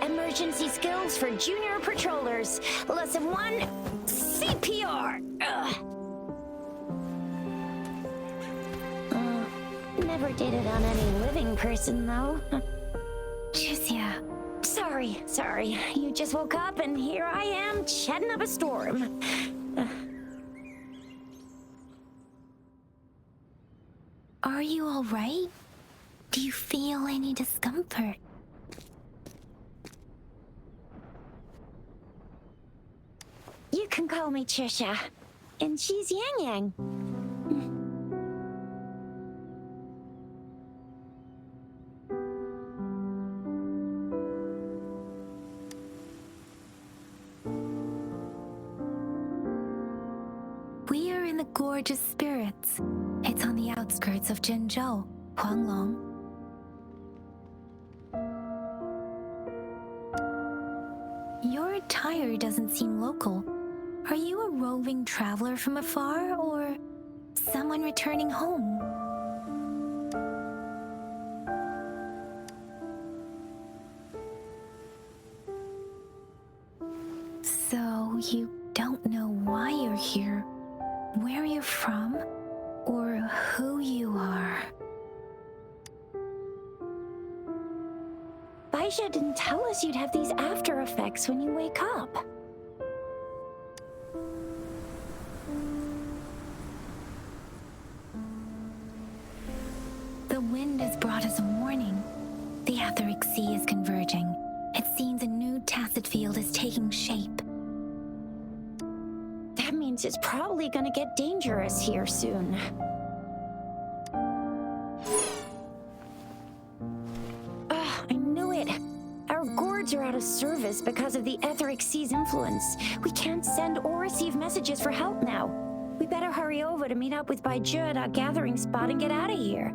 Emergency skills for junior patrollers. Lesson 1, CPR. Never did it on any living person, though. Juicia. Sorry. You just woke up, and here I am, chatting up a storm. Are you all right? Do you feel any discomfort? You can call me Trisha, and she's Yang Yang. We are in the Gorgeous Spirits. It's on the outskirts of Zhenzhou, Huanglong. Your attire doesn't seem local. Are you a roving traveler from afar, or someone returning home? So you don't know why you're here, where you're from, or who you are. Baisha didn't tell us you'd have these after effects when you wake up. The wind has brought us a warning. The Etheric Sea is converging. It seems a new tacit field is taking shape. That means it's probably gonna get dangerous here soon. I knew it. Our gourds are out of service because of the Etheric Sea's influence. We can't send or receive messages for help now. We better hurry over to meet up with Baizhi at our gathering spot and get out of here.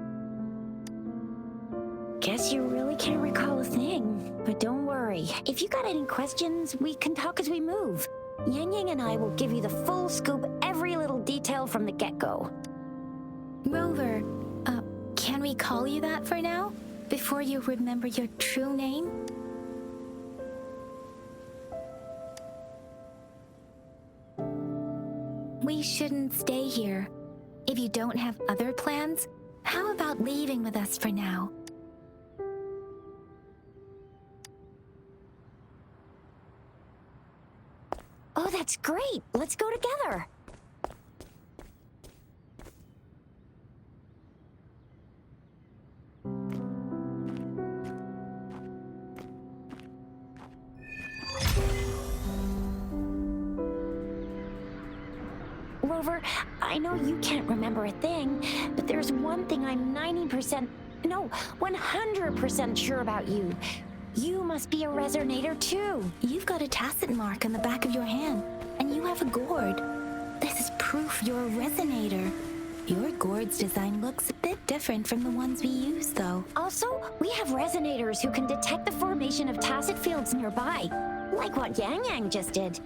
Guess you really can't recall a thing, but don't worry. If you got any questions, we can talk as we move. Yang Yang and I will give you the full scoop, every little detail from the get-go. Rover, can we call you that for now? Before you remember your true name? We shouldn't stay here. If you don't have other plans, how about leaving with us for now? Oh, that's great. Let's go together. Rover, I know you can't remember a thing, but there's one thing I'm 100% sure about you. You must be a resonator too. You've got a tacit mark on the back of your hand, and you have a gourd. This is proof you're a resonator. Your gourd's design looks a bit different from the ones we use, though. Also, we have resonators who can detect the formation of tacit fields nearby, like what Yang Yang just did.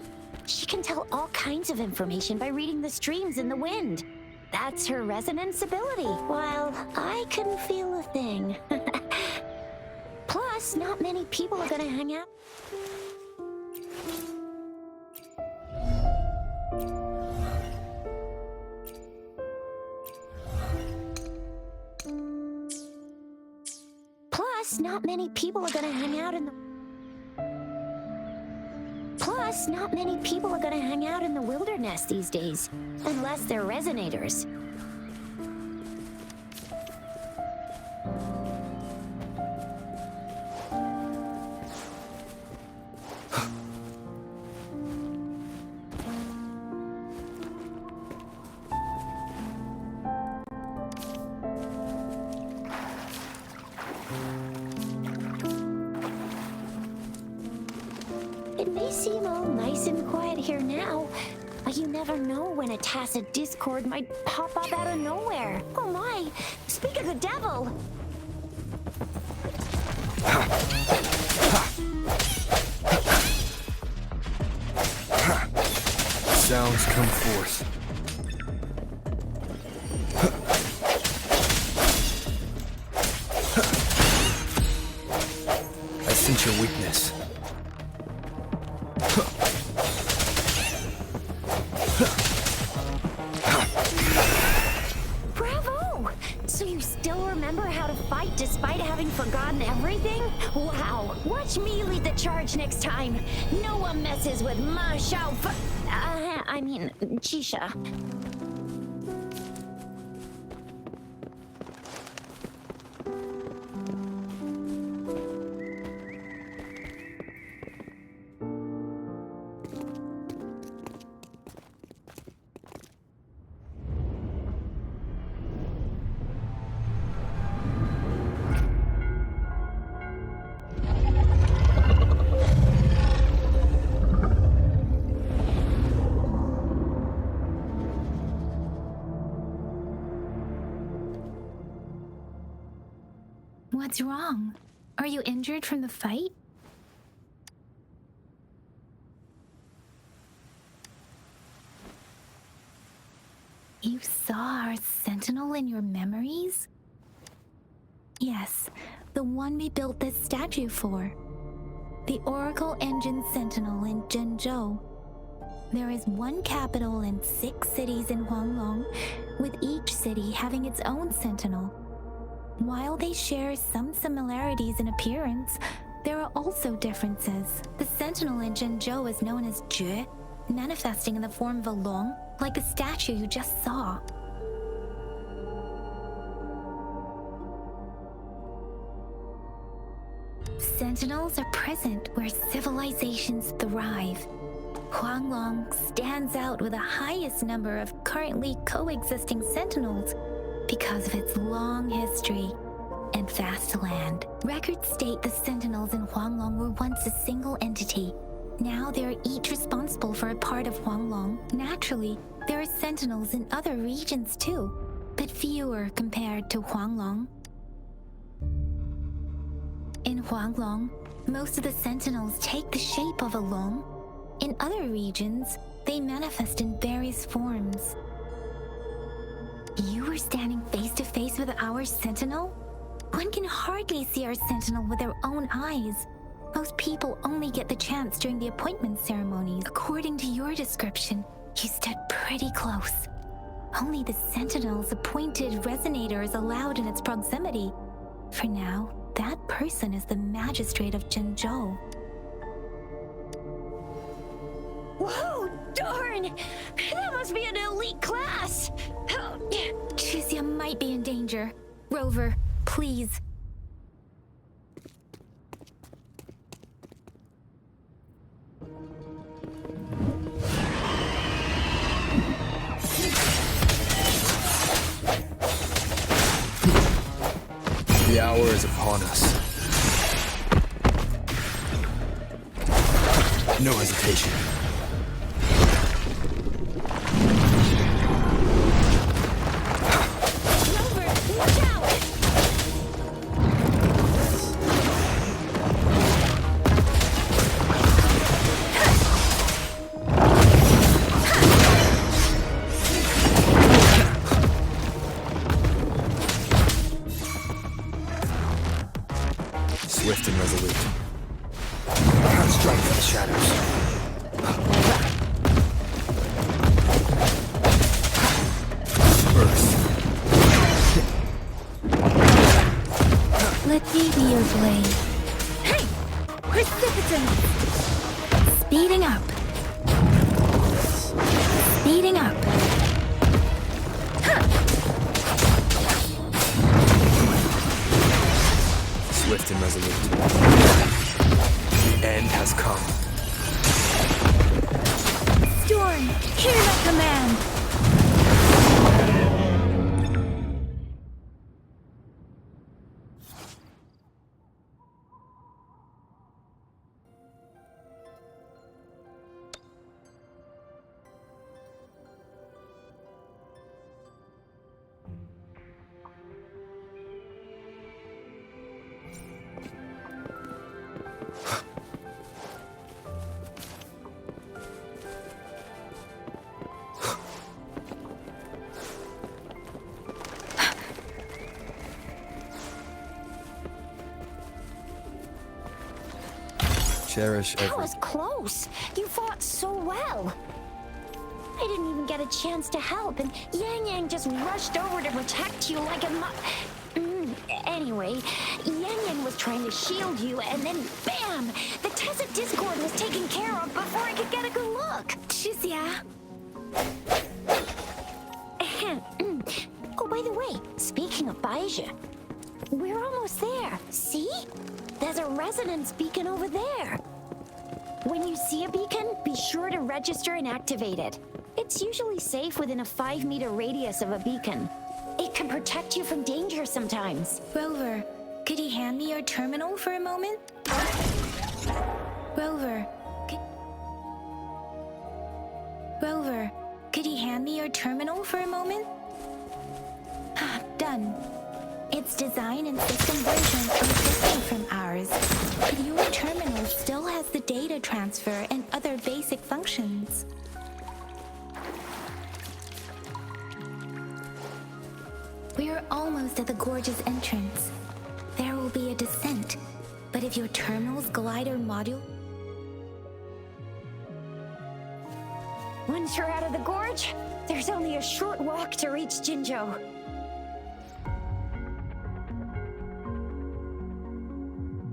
She can tell all kinds of information by reading the streams in the wind. That's her resonance ability, while I couldn't feel a thing. Plus, not many people are gonna hang out. Plus, not many people are gonna hang out in the... Plus, not many people are gonna hang out in the wilderness these days, unless they're resonators. It may seem all nice and quiet here now, but you never know when a tacit discord might pop up out of nowhere. Oh my! Speak of the devil! Sounds come forth. I sense your weakness. Bravo! So you still remember how to fight despite having forgotten everything? Wow! Watch me lead the charge next time. No one messes with Ma Xiao Jisha. What's wrong? Are you injured from the fight? You saw our sentinel in your memories? Yes, the one we built this statue for. The Oracle Engine Sentinel in Zhenzhou. There is one capital and 6 cities in Huanglong, with each city having its own sentinel. While they share some similarities in appearance, there are also differences. The sentinel in Zhenzhou is known as Jue, manifesting in the form of a long, like the statue you just saw. Sentinels are present where civilizations thrive. Huanglong stands out with the highest number of currently coexisting sentinels because of its long history and vast land. Records state the sentinels in Huanglong were once a single entity. Now they are each responsible for a part of Huanglong. Naturally, there are sentinels in other regions too, but fewer compared to Huanglong. In Huanglong, most of the sentinels take the shape of a long. In other regions, they manifest in various forms. You were standing face to face with our sentinel? One can hardly see our sentinel with their own eyes. Most people only get the chance during the appointment ceremonies. According to your description, you stood pretty close. Only the sentinel's appointed resonator is allowed in its proximity. For now, that person is the magistrate of Zhenzhou. Whoa! Darn! That must be an elite class! Tricia might be in danger. Rover, please. The hour is upon us. No hesitation. Rover, watch out! Swift and resolute. Strike for the shadows. Earth. Let me be your blade. Hey! Precipitant! Speeding up. Speeding up. Swift and resolute. The end has come. Storm, hear my command. Cherish That every... was close. You fought so well. I didn't even get a chance to help, and Yang Yang just rushed over to protect you like a Anyway, Yang Yang was trying to shield you, and then BAM! The Tessa Discord was taken care of before I could get a good look. Tricia. Oh, by the way, speaking of Baija, we're almost there. See? There's a resonance beacon over there. When you see a beacon, be sure to register and activate it. It's usually safe within a 5-meter radius of a beacon. It can protect you from danger sometimes. Rover, could you hand me your terminal for a moment? Rover, could you hand me your terminal for a moment? Done. Its design and system version is different from ours, but your terminal still has the data transfer and other basic functions. We're almost at the gorge's entrance. There will be a descent, but if your terminal's glider module... Once you're out of the gorge, there's only a short walk to reach Jinzhou.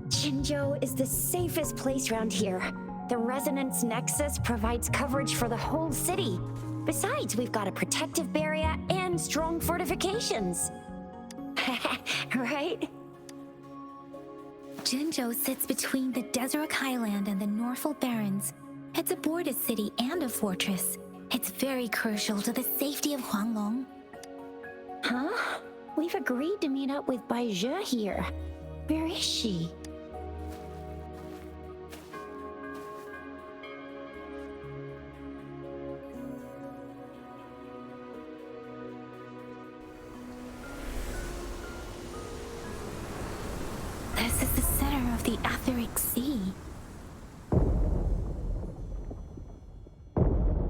Jinzhou is the safest place around here. The Resonance Nexus provides coverage for the whole city. Besides, we've got a protective barrier and strong fortifications. Right? Jinzhou sits between the Desert Highland and the Norfolk Barrens. It's a border city and a fortress. It's very crucial to the safety of Huanglong. Huh? We've agreed to meet up with Baija here. Where is she? This is the center of the Etheric Sea.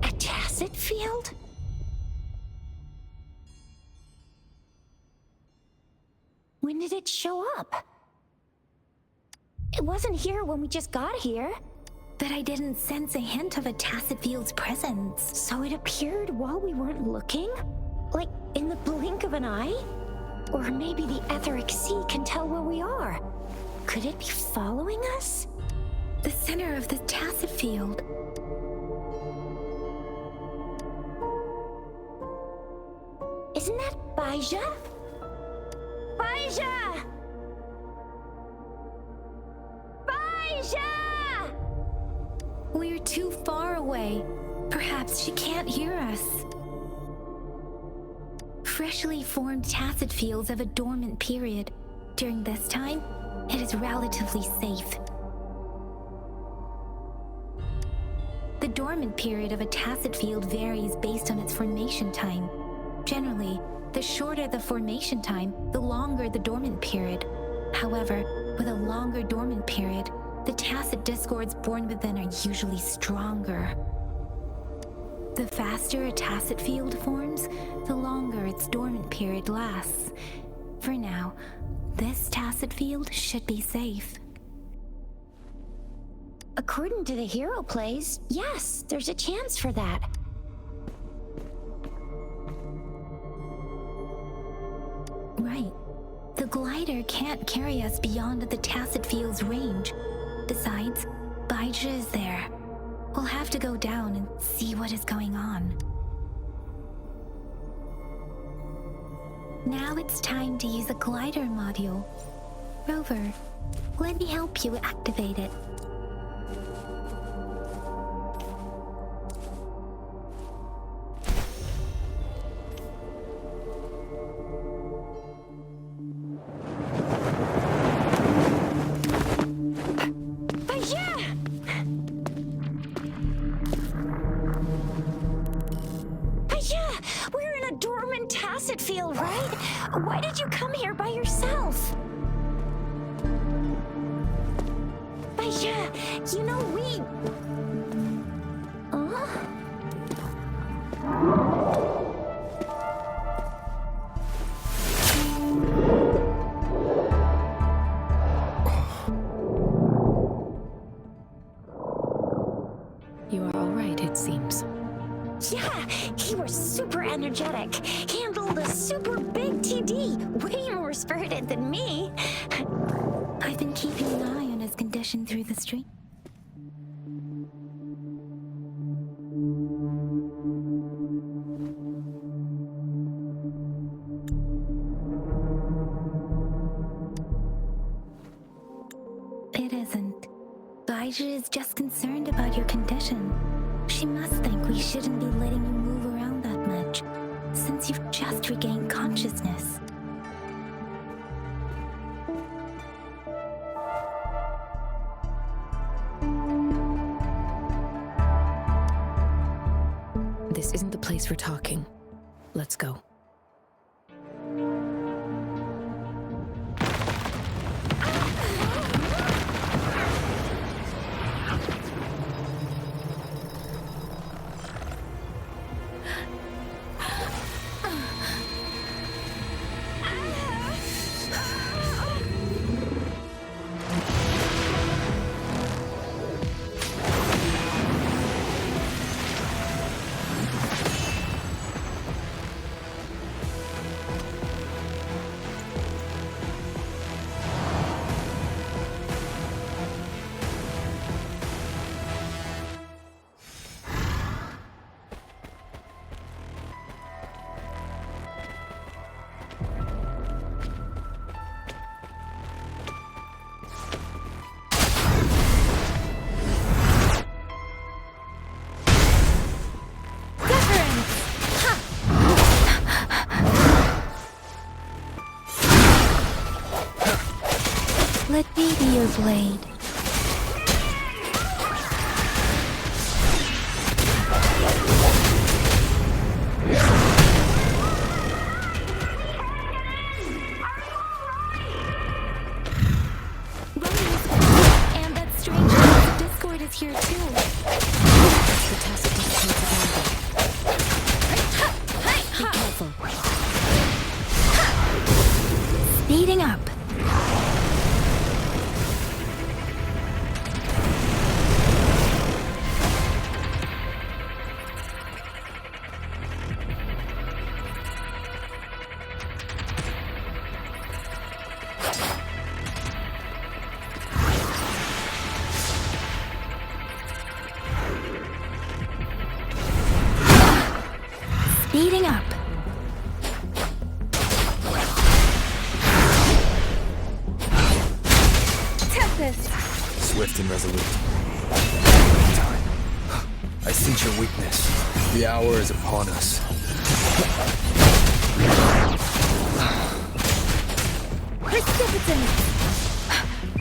A tacit field? When did it show up? It wasn't here when we just got here. But I didn't sense a hint of a tacit field's presence. So it appeared while we weren't looking? Like in the blink of an eye? Or maybe the Etheric Sea can tell where we are. Could it be following us? The center of the tacit field. Baija? Baija! Baija! We're too far away. Perhaps she can't hear us. Freshly formed tacet fields have a dormant period. During this time, it is relatively safe. The dormant period of a tacet field varies based on its formation time. Generally, the shorter the formation time, the longer the dormant period. However, with a longer dormant period, the tacet discords born within are usually stronger. The faster a tacet field forms, the longer its dormant period lasts. For now, this tacet field should be safe. According to the hero plays, yes, there's a chance for that. Right. The glider can't carry us beyond the tacet field's range. Besides, Baija is there. We'll have to go down and see what is going on. Now it's time to use a glider module. Rover, let me help you activate it. Why did you come here by yourself? Baija, you know we... You are all right, it seems. Yeah, he was super energetic. Handled a super big TD. Way more spirited than me. I've been keeping an eye on his condition through the stream. It isn't. Baija is just concerned about your condition. She must think we shouldn't be letting you move around that much, since you've just regained consciousness. This isn't the place for talking. Let's go. Let me be your blade. And that strange Discord is here too. The tacet discords are available. Be careful. Speeding up. Speeding up. Swift and resolute. Time. I sense your weakness. The hour is upon us. Precipitant!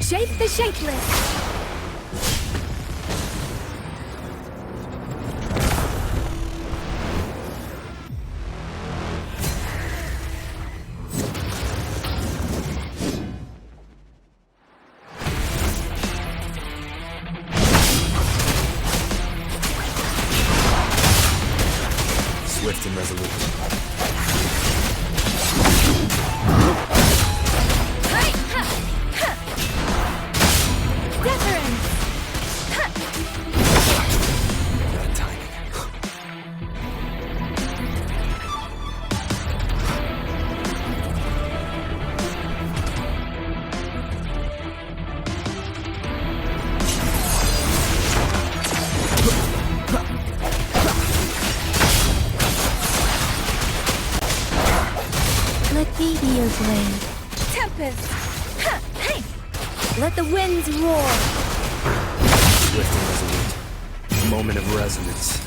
Shape the shapeless! Swift and resolute. Wuthering! Bad timing. Let me be your blade. Tempest! Hey! Let the winds roar! Swift and resolute. Moment of resonance.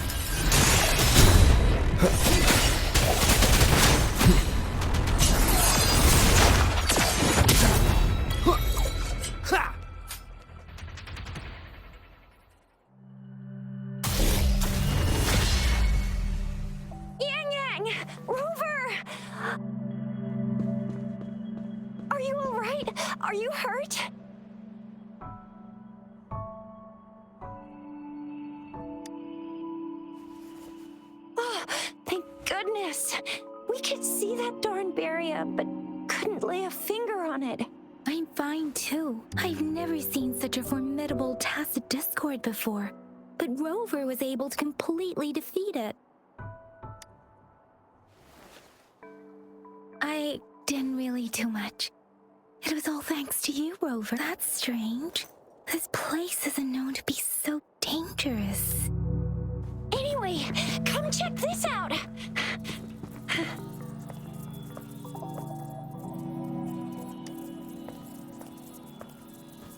Yang! Rover! Are you alright? Are you hurt? Oh, thank goodness. We could see that darn barrier, but couldn't lay a finger on it. I'm fine too. I've never seen such a formidable tacit discord before. But Rover was able to completely defeat it. I didn't really do much. It was all thanks to you, Rover. That's strange. This place isn't known to be so dangerous. Anyway, come check this out.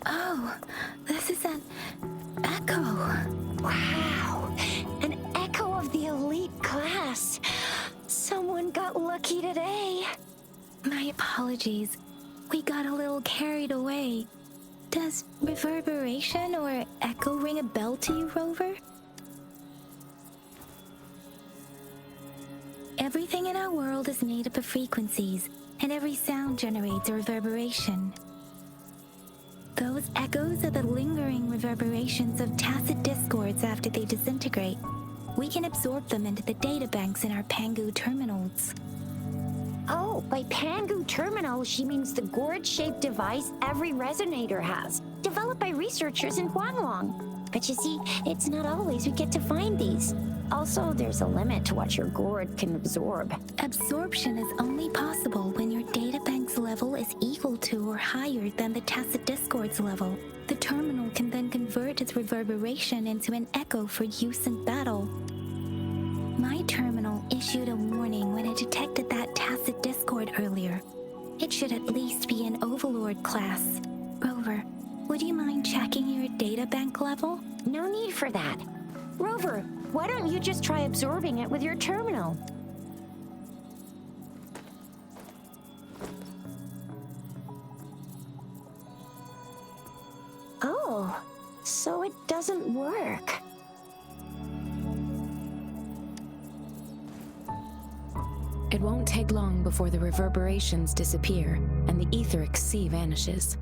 Oh, this is an echo. Wow, an echo of the elite class. Someone got lucky today. My apologies. We got a little carried away. Does reverberation or echo ring a bell to you, Rover? Everything in our world is made up of frequencies, and every sound generates a reverberation. Those echoes are the lingering reverberations of tacit discords after they disintegrate. We can absorb them into the databanks in our Pangu terminals. Oh, by Pangu terminal, she means the gourd-shaped device every resonator has, developed by researchers in Huanglong. But you see, it's not always we get to find these. Also, there's a limit to what your gourd can absorb. Absorption is only possible when your databank's level is equal to or higher than the tacit discord's level. The terminal can then convert its reverberation into an echo for use in battle. My terminal issued a warning when it detected that tacit discord earlier. It should at least be an Overlord class. Rover, would you mind checking your databank level? No need for that. Rover, why don't you just try absorbing it with your terminal? Oh, so it doesn't work. It won't take long before the reverberations disappear and the etheric sea vanishes.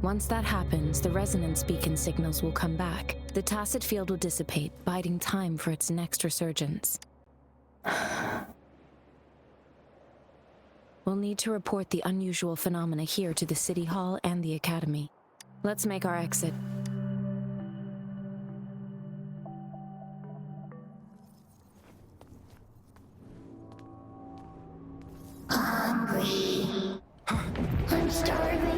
Once that happens, the resonance beacon signals will come back. The tacit field will dissipate, biding time for its next resurgence. We'll need to report the unusual phenomena here to the City Hall and the Academy. Let's make our exit. Hungry. I'm starving.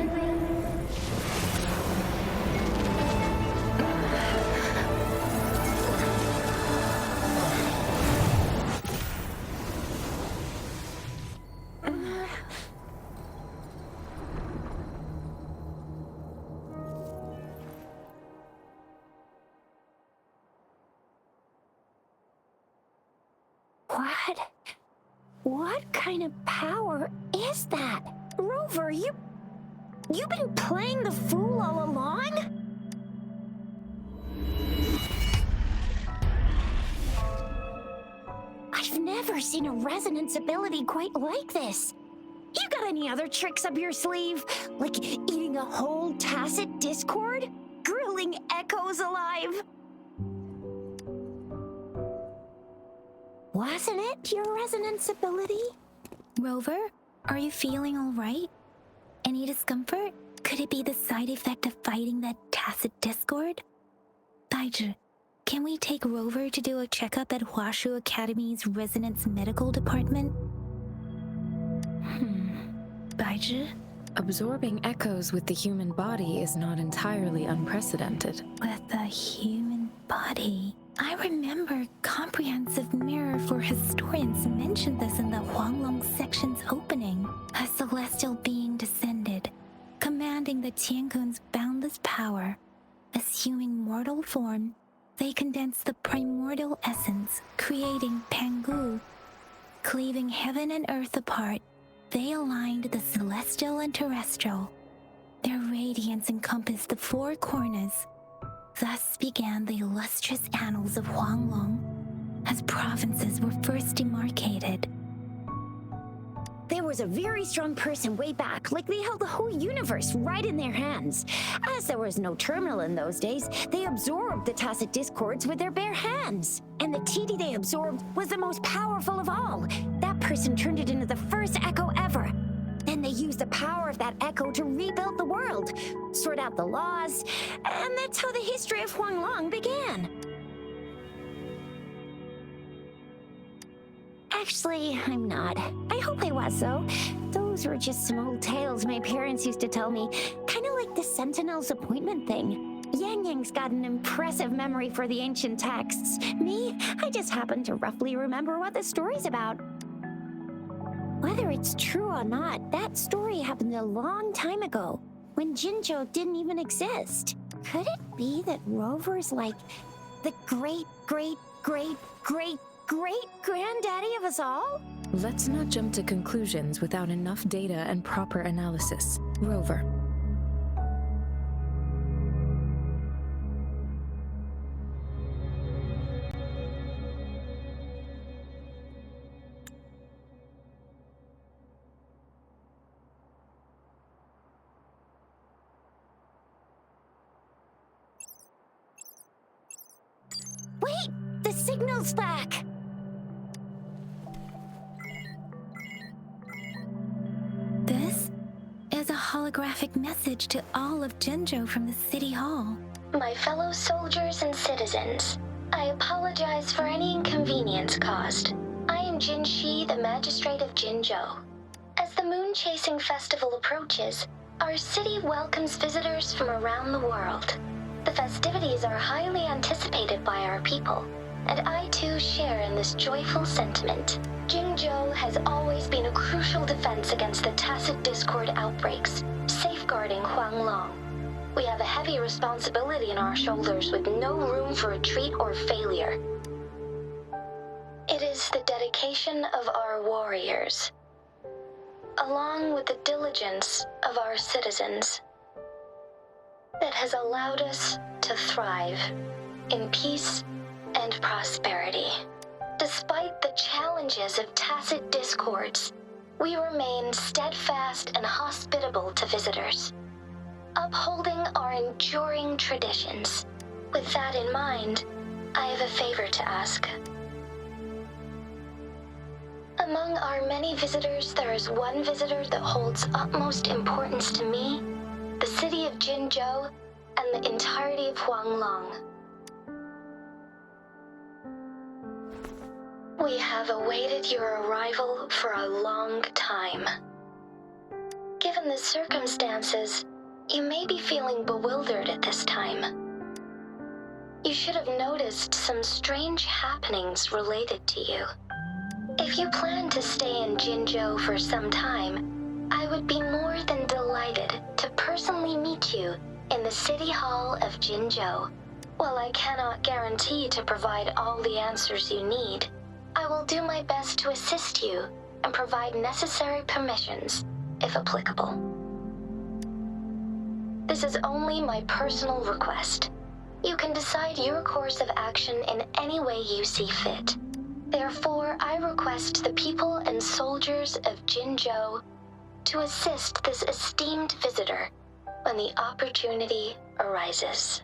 What kind of power is that? Rover, you've been playing the fool all along? I've never seen a resonance ability quite like this. You got any other tricks up your sleeve? Like eating a whole tacit discord? Grilling echoes alive? Wasn't it your resonance ability? Rover, are you feeling all right? Any discomfort? Could it be the side effect of fighting that tacit discord? Baizhi, can we take Rover to do a checkup at Huashu Academy's Resonance Medical Department? Baizhi? Absorbing echoes with the human body is not entirely unprecedented. With the human body. I remember Comprehensive Mirror for Historians mentioned this in the Huanglong section's opening. A celestial being descended, commanding the Tiankun's boundless power. Assuming mortal form, they condensed the primordial essence, creating Pangu. Cleaving heaven and earth apart, they aligned the celestial and terrestrial. Their radiance encompassed the four corners. Thus began the illustrious annals of Huanglong, as provinces were first demarcated. There was a very strong person way back, like they held the whole universe right in their hands. As there was no terminal in those days, they absorbed the tacit discords with their bare hands. And the TD they absorbed was the most powerful of all. That person turned it into the first echo ever. Then they used the power of that echo to rebuild the world, sort out the laws, and that's how the history of Huanglong began. Actually, I'm not. I hope I was, though. Those were just some old tales my parents used to tell me, kind of like the Sentinel's appointment thing. Yang Yang's got an impressive memory for the ancient texts. Me, I just happen to roughly remember what the story's about. Whether it's true or not, that story happened a long time ago, when Jinzhou didn't even exist. Could it be that Rover's like the great-great-great-great-great-granddaddy of us all? Let's not jump to conclusions without enough data and proper analysis. Rover. Wait! The signal's back! This is a holographic message to all of Jinzhou from the City Hall. My fellow soldiers and citizens, I apologize for any inconvenience caused. I am Jin Shi, the Magistrate of Jinzhou. As the Moon Chasing Festival approaches, our city welcomes visitors from around the world. The festivities are highly anticipated by our people, and I too share in this joyful sentiment. Jinzhou has always been a crucial defense against the tacit discord outbreaks, safeguarding Huanglong. We have a heavy responsibility on our shoulders with no room for retreat or failure. It is the dedication of our warriors, along with the diligence of our citizens, that has allowed us to thrive in peace and prosperity. Despite the challenges of tacit discords, we remain steadfast and hospitable to visitors, upholding our enduring traditions. With that in mind, I have a favor to ask. Among our many visitors, there is one visitor that holds utmost importance to me, the city of Jinzhou, and the entirety of Huanglong. We have awaited your arrival for a long time. Given the circumstances, you may be feeling bewildered at this time. You should have noticed some strange happenings related to you. If you plan to stay in Jinzhou for some time, I would be more than delighted to personally meet you in the City Hall of Jinzhou. While I cannot guarantee to provide all the answers you need, I I will do my best to assist you and provide necessary permissions, if applicable. This is only my personal request. You can decide your course of action in any way you see fit. Therefore, I request the people and soldiers of Jinzhou to assist this esteemed visitor when the opportunity arises.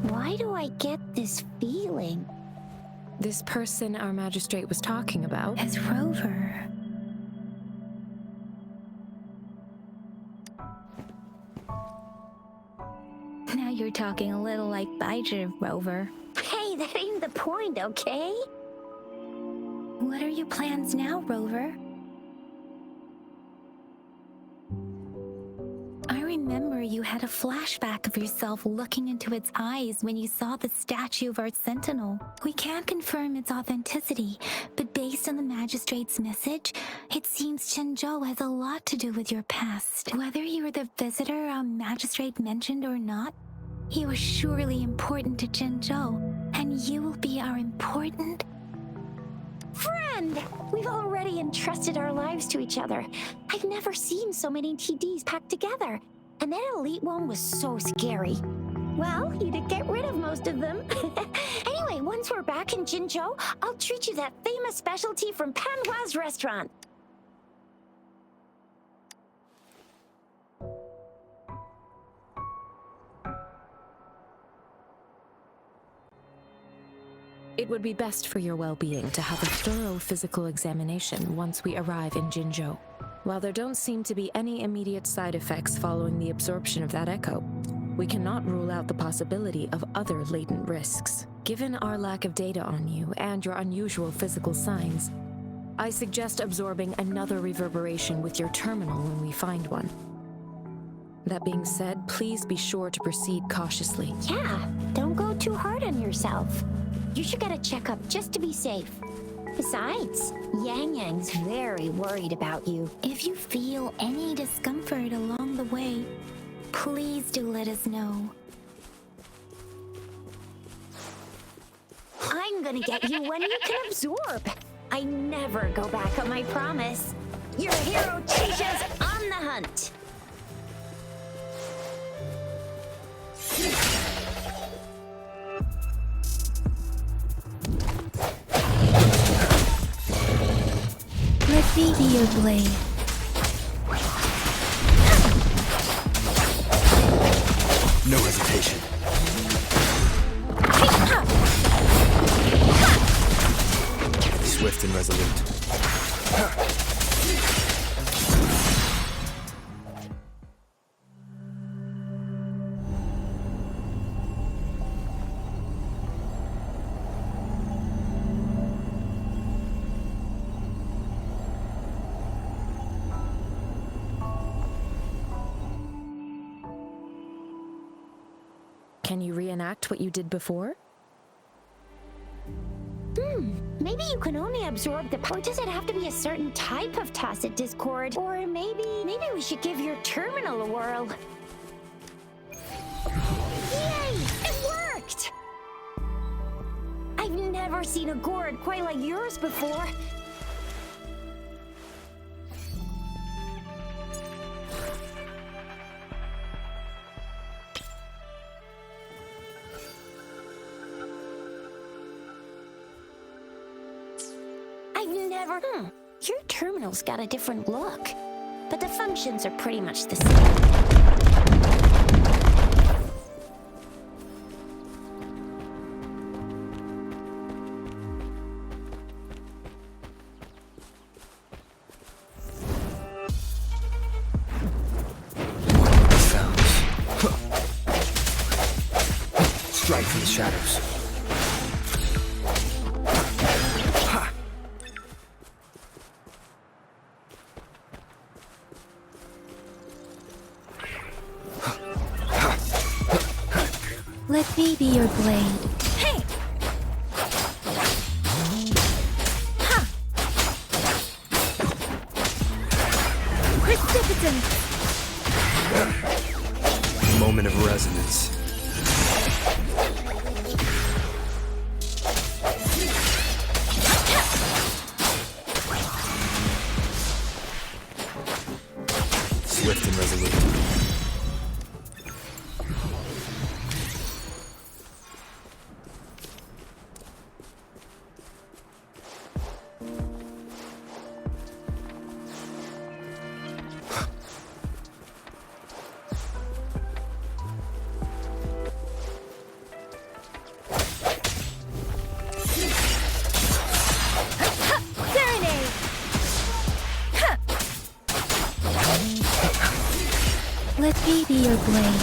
Why do I get this feeling? This person our magistrate was talking about. As Rover. Now you're talking a little like Baizhi, Rover. Hey, that ain't the point, okay? What are your plans now, Rover? I remember you had a flashback of yourself looking into its eyes when you saw the statue of our sentinel. We can't confirm its authenticity, but based on the magistrate's message, it seems Jinzhou has a lot to do with your past. Whether you were the visitor our magistrate mentioned or not, you are surely important to Jinzhou, and you will be our important Friend! We've already entrusted our lives to each other. I've never seen so many TDs packed together. And that elite one was so scary. Well, you did get rid of most of them. Anyway, once we're back in Jinzhou, I'll treat you that famous specialty from Panhua's restaurant. It would be best for your well-being to have a thorough physical examination once we arrive in Jinzhou. While there don't seem to be any immediate side effects following the absorption of that echo, we cannot rule out the possibility of other latent risks. Given our lack of data on you and your unusual physical signs, I suggest absorbing another reverberation with your terminal when we find one. That being said, please be sure to proceed cautiously. Yeah, don't go too hard on yourself. You should get a checkup just to be safe. Besides, Yang Yang's very worried about you. If you feel any discomfort along the way, please do let us know. I'm gonna get you when you can absorb. I never go back on my promise. Your hero Chisha's on the hunt. Let me be your blade. No hesitation. Swift and resolute. Can you reenact what you did before? Maybe you can only absorb the power. Does it have to be a certain type of tacit discord? Or maybe we should give your terminal a whirl. Yay! It worked! I've never seen a gourd quite like yours before. Your terminal's got a different look, but the functions are pretty much the same. Sounds. Strike from the shadows. Let me be your blade. Hey! Moment of resonance. Swift and resolute. Let me be your blade.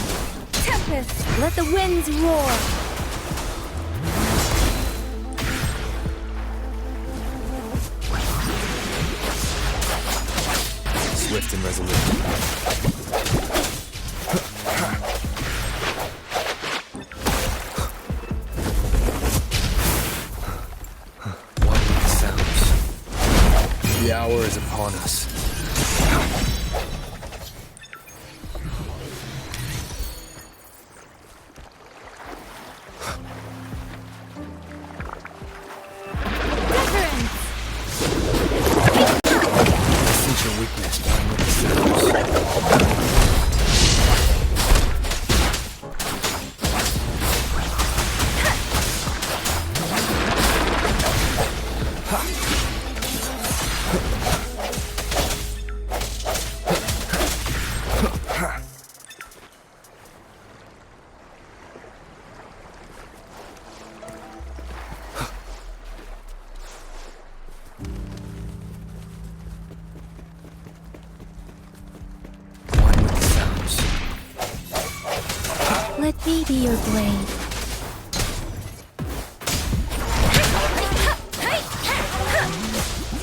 Tempest, let the winds roar. Swift and resolute. What are these sounds? The hour is upon us. Let me be your blade.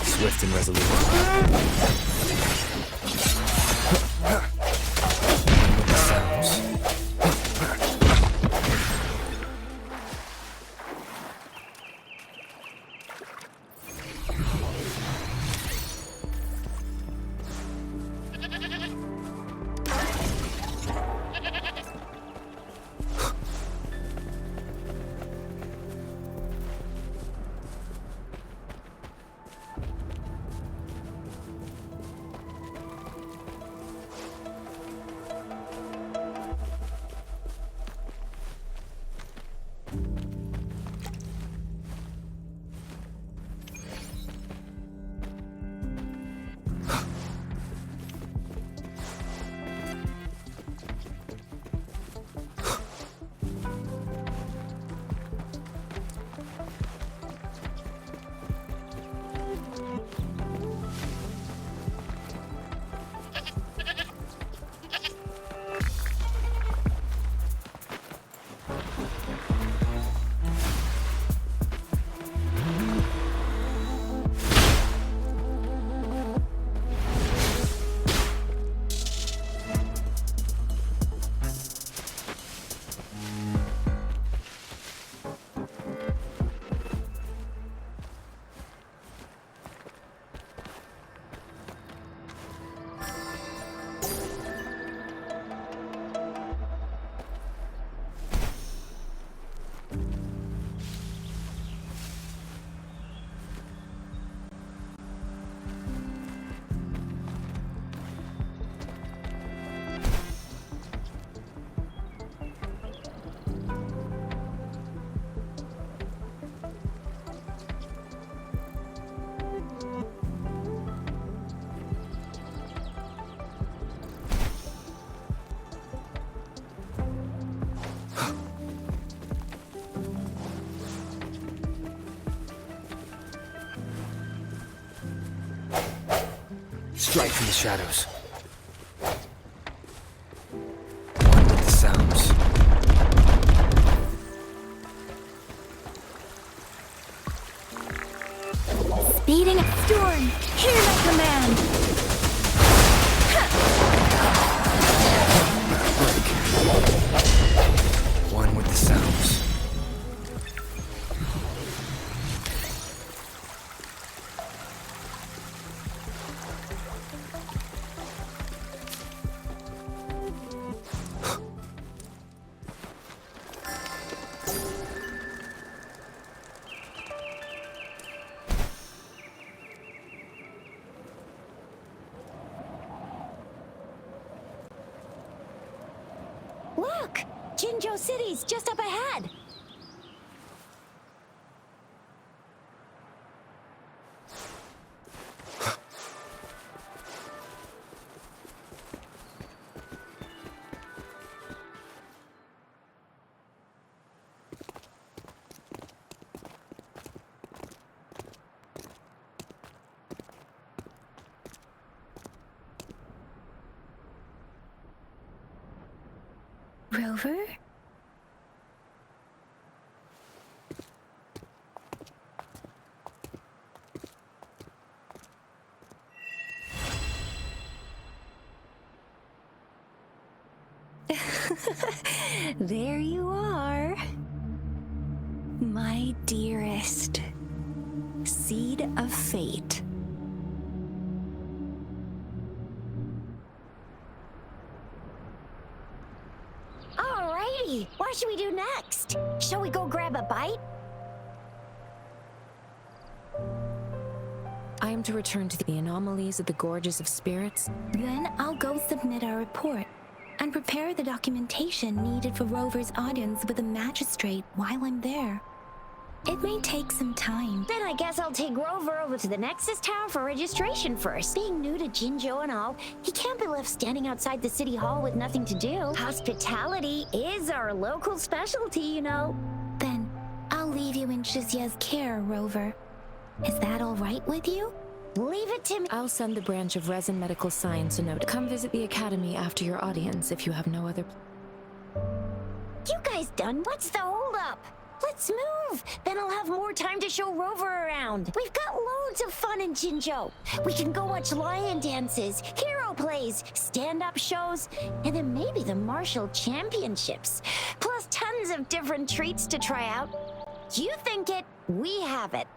Swift and resolute. Sounds. Strike from the shadows. One with the sounds. Speeding up storm, hear my command. Break. One with the sounds. Jinzhou City's just up ahead. Rover? There you are. My dearest. Seed of fate. Alrighty, what should we do next? Shall we go grab a bite? I am to return to the anomalies of the Gorges of Spirits. Then I'll go submit our report and prepare the documentation needed for Rover's audience with the magistrate while I'm there. It may take some time. Then I guess I'll take Rover over to the Nexus Tower for registration first. Being new to Jinzhou and all, he can't be left standing outside the city hall with nothing to do. Hospitality is our local specialty, you know. Then I'll leave you in Shizia's care, Rover. Is that all right with you? Leave it to me. I'll send the branch of Resin Medical Science a note. Come visit the Academy after your audience if you have no other... You guys done? What's the holdup? Let's move. Then I'll have more time to show Rover around. We've got loads of fun in Jinzhou. We can go watch lion dances, hero plays, stand-up shows, and then maybe the martial championships. Plus tons of different treats to try out. You think it, we have it.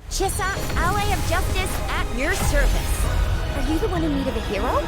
Chissa, ally of justice at your service. Are you the one in need of a hero?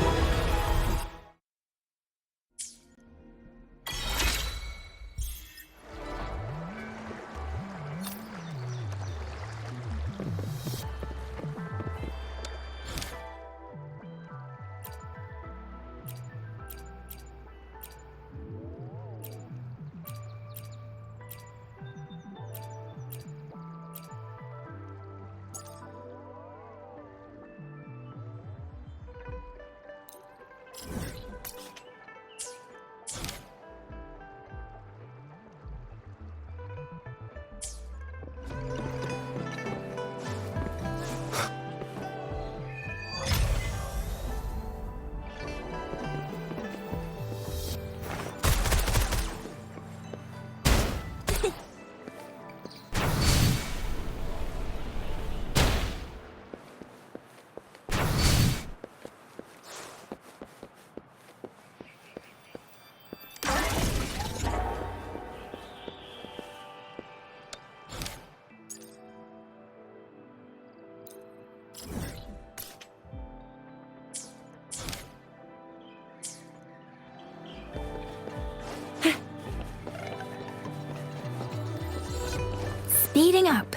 Speeding up.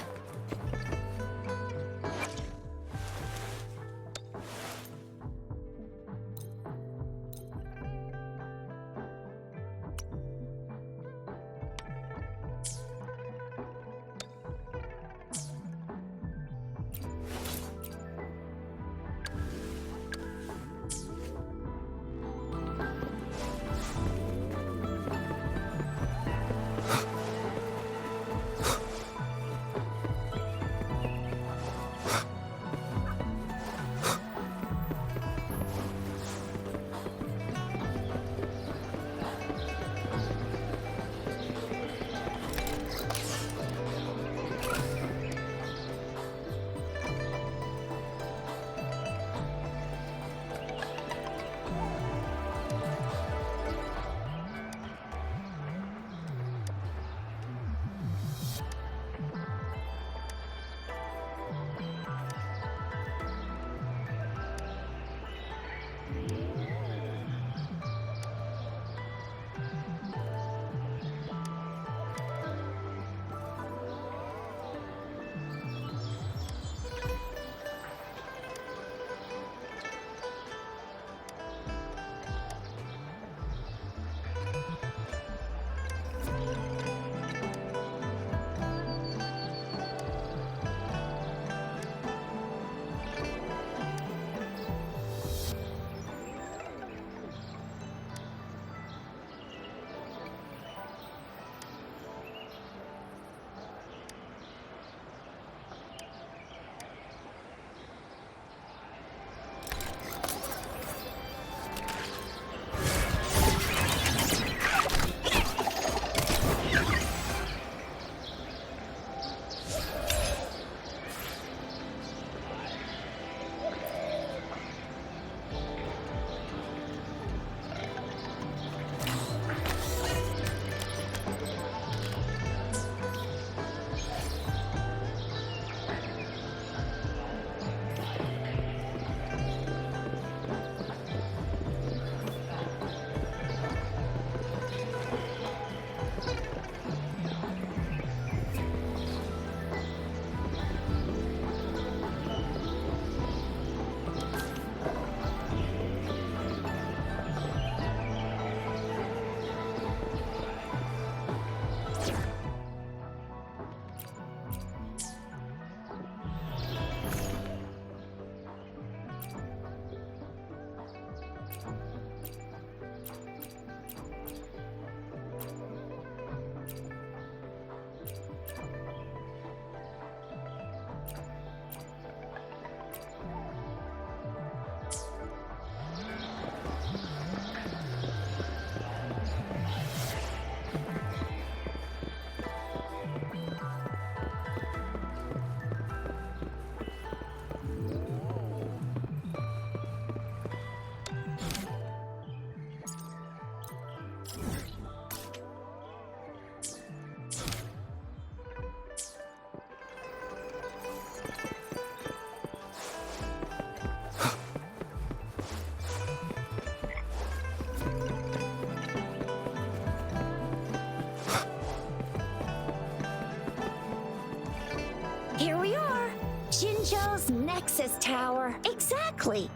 access tower. Exactly.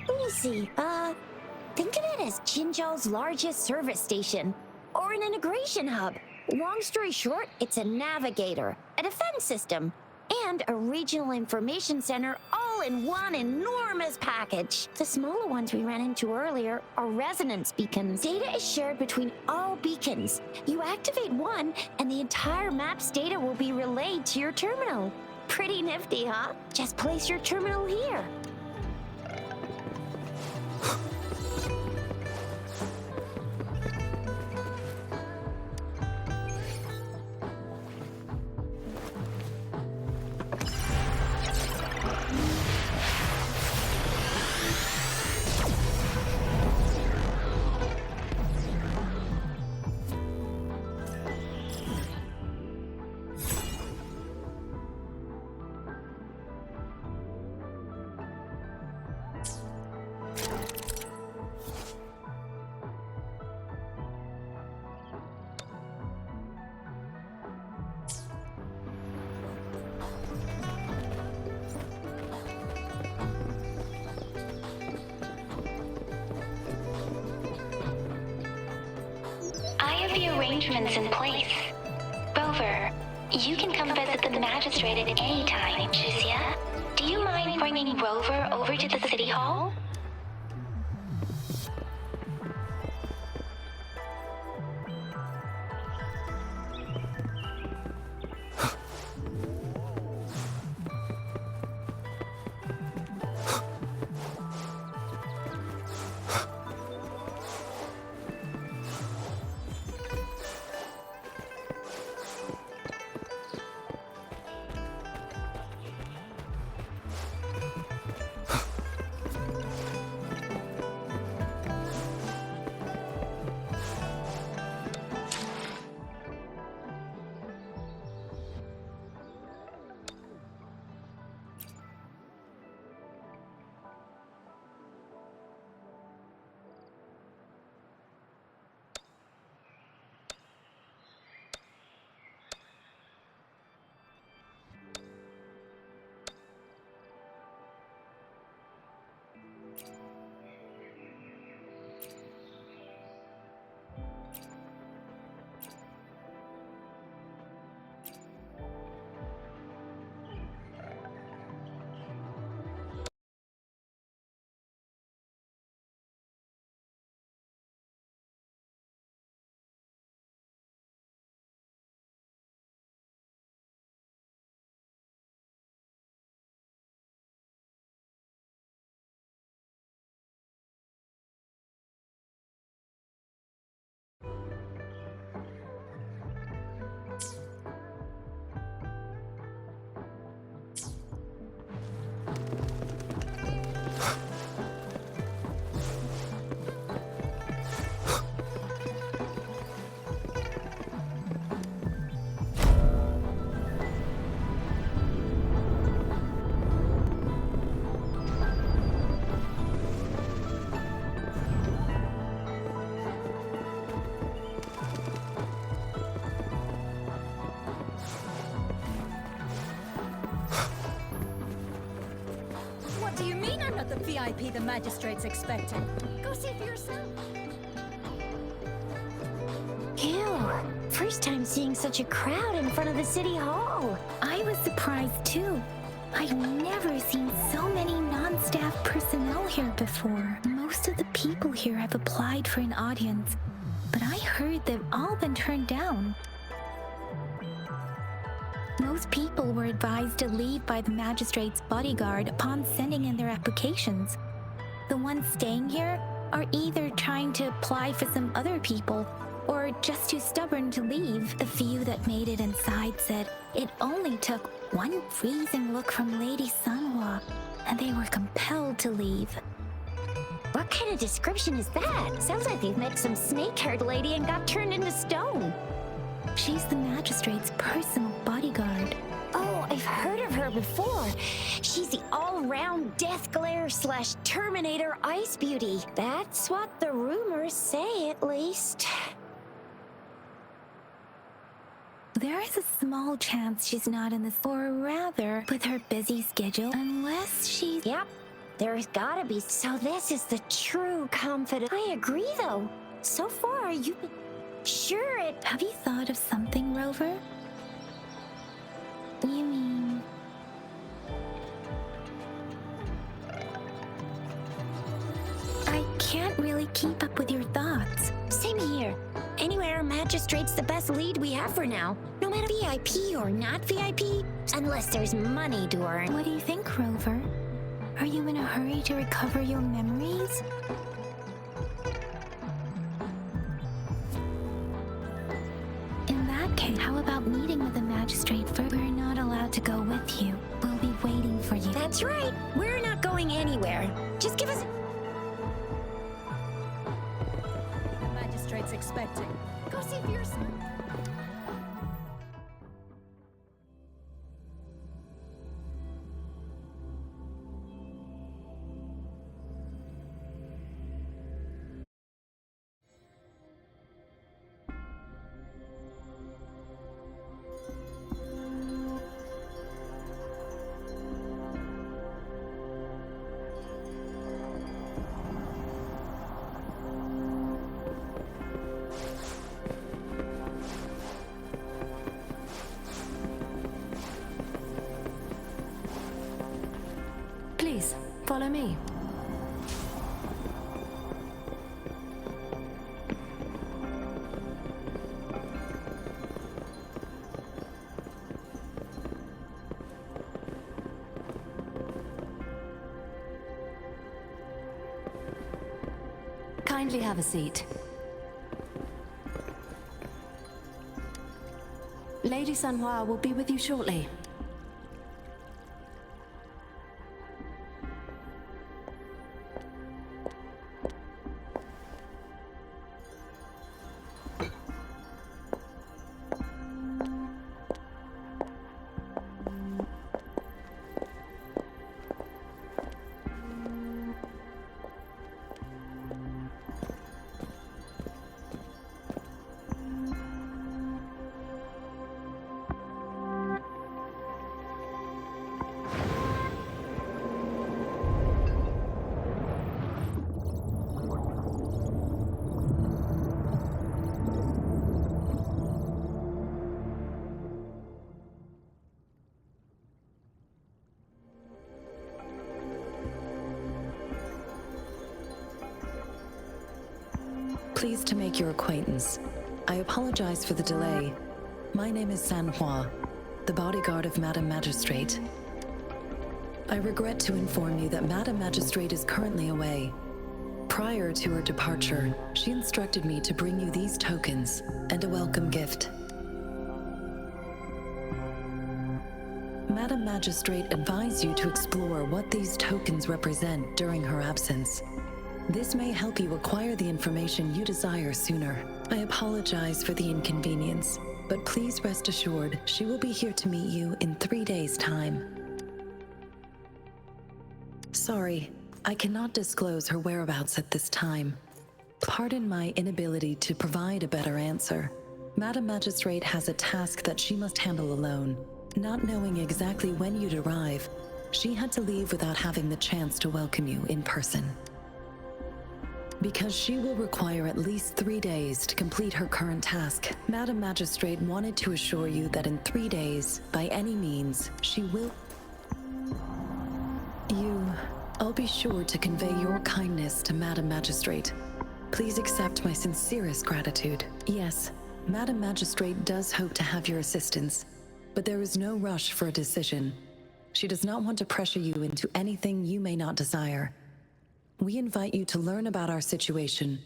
Let me see. Think of it as Jinzhou's largest service station, or an integration hub. Long story short, it's a navigator, a defense system, and a regional information center all in one enormous package. The smaller ones we ran into earlier are resonance beacons. Data is shared between all beacons. You activate one, and the entire map's data will be relayed to your terminal. Pretty nifty, huh? Just place your terminal here. I have the arrangements in place. Rover, you can come visit the magistrate at any time, Juzia. Do you mind bringing Rover over to the city hall? What do you mean I'm not the VIP the magistrate's expecting? Go see for yourself. Ew. First time seeing such a crowd in front of the city hall. I was surprised too. I've never seen so many non-staff personnel here before. Most of the people here have applied for an audience, but I heard they've all been turned down. Most people were advised to leave by the magistrate's bodyguard upon sending in their applications. The ones staying here are either trying to apply for some other people or just too stubborn to leave. The few that made it inside said it only took one freezing look from Lady Sanhua, and they were compelled to leave. What kind of description is that? Sounds like they've met some snake-haired lady and got turned into stone. She's the magistrate's personal bodyguard. Oh, I've heard of her before. She's the all-round Death Glare / Terminator Ice Beauty. That's what the rumors say, at least. There is a small chance she's not in this, or rather, with her busy schedule, unless she's... Yep, there's gotta be. So this is the true confidence. I agree, though. So far, you've been sure it... Have you thought of something, Rover? You mean... I can't really keep up with your thoughts. Same here. Anyway, our magistrate's the best lead we have for now. No matter VIP or not VIP, unless there's money to earn. What do you think, Rover? Are you in a hurry to recover your memories? In that case, how about meeting with the magistrate first? We're not allowed to go with you. We'll be waiting for you. That's right. We're not going anywhere. Just give us... The magistrate's expecting. Go see for yourself. Please, follow me. Kindly have a seat. Lady Sanhua will be with you shortly. Pleased to make your acquaintance. I apologize for the delay. My name is Sanhua, the bodyguard of Madam Magistrate. I regret to inform you that Madam Magistrate is currently away. Prior to her departure, she instructed me to bring you these tokens and a welcome gift. Madam Magistrate advised you to explore what these tokens represent during her absence. This may help you acquire the information you desire sooner. I apologize for the inconvenience, but please rest assured she will be here to meet you in 3 days' time. Sorry, I cannot disclose her whereabouts at this time. Pardon my inability to provide a better answer. Madam Magistrate has a task that she must handle alone. Not knowing exactly when you'd arrive, she had to leave without having the chance to welcome you in person. Because she will require at least 3 days to complete her current task, Madam Magistrate wanted to assure you that in 3 days, by any means, she will... I'll be sure to convey your kindness to Madam Magistrate. Please accept my sincerest gratitude. Yes, Madam Magistrate does hope to have your assistance, but there is no rush for a decision. She does not want to pressure you into anything you may not desire. We invite you to learn about our situation.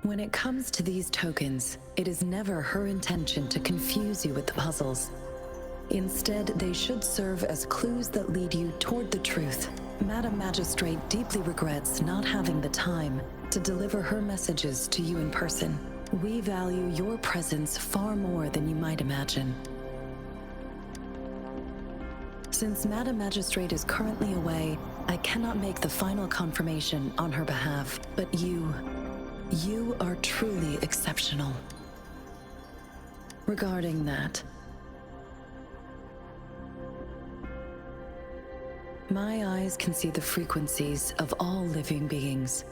When it comes to these tokens, it is never her intention to confuse you with the puzzles. Instead, they should serve as clues that lead you toward the truth. Madam Magistrate deeply regrets not having the time to deliver her messages to you in person. We value your presence far more than you might imagine. Since Madam Magistrate is currently away, I cannot make the final confirmation on her behalf, but you You are truly exceptional. Regarding that, my eyes can see the frequencies of all living beings.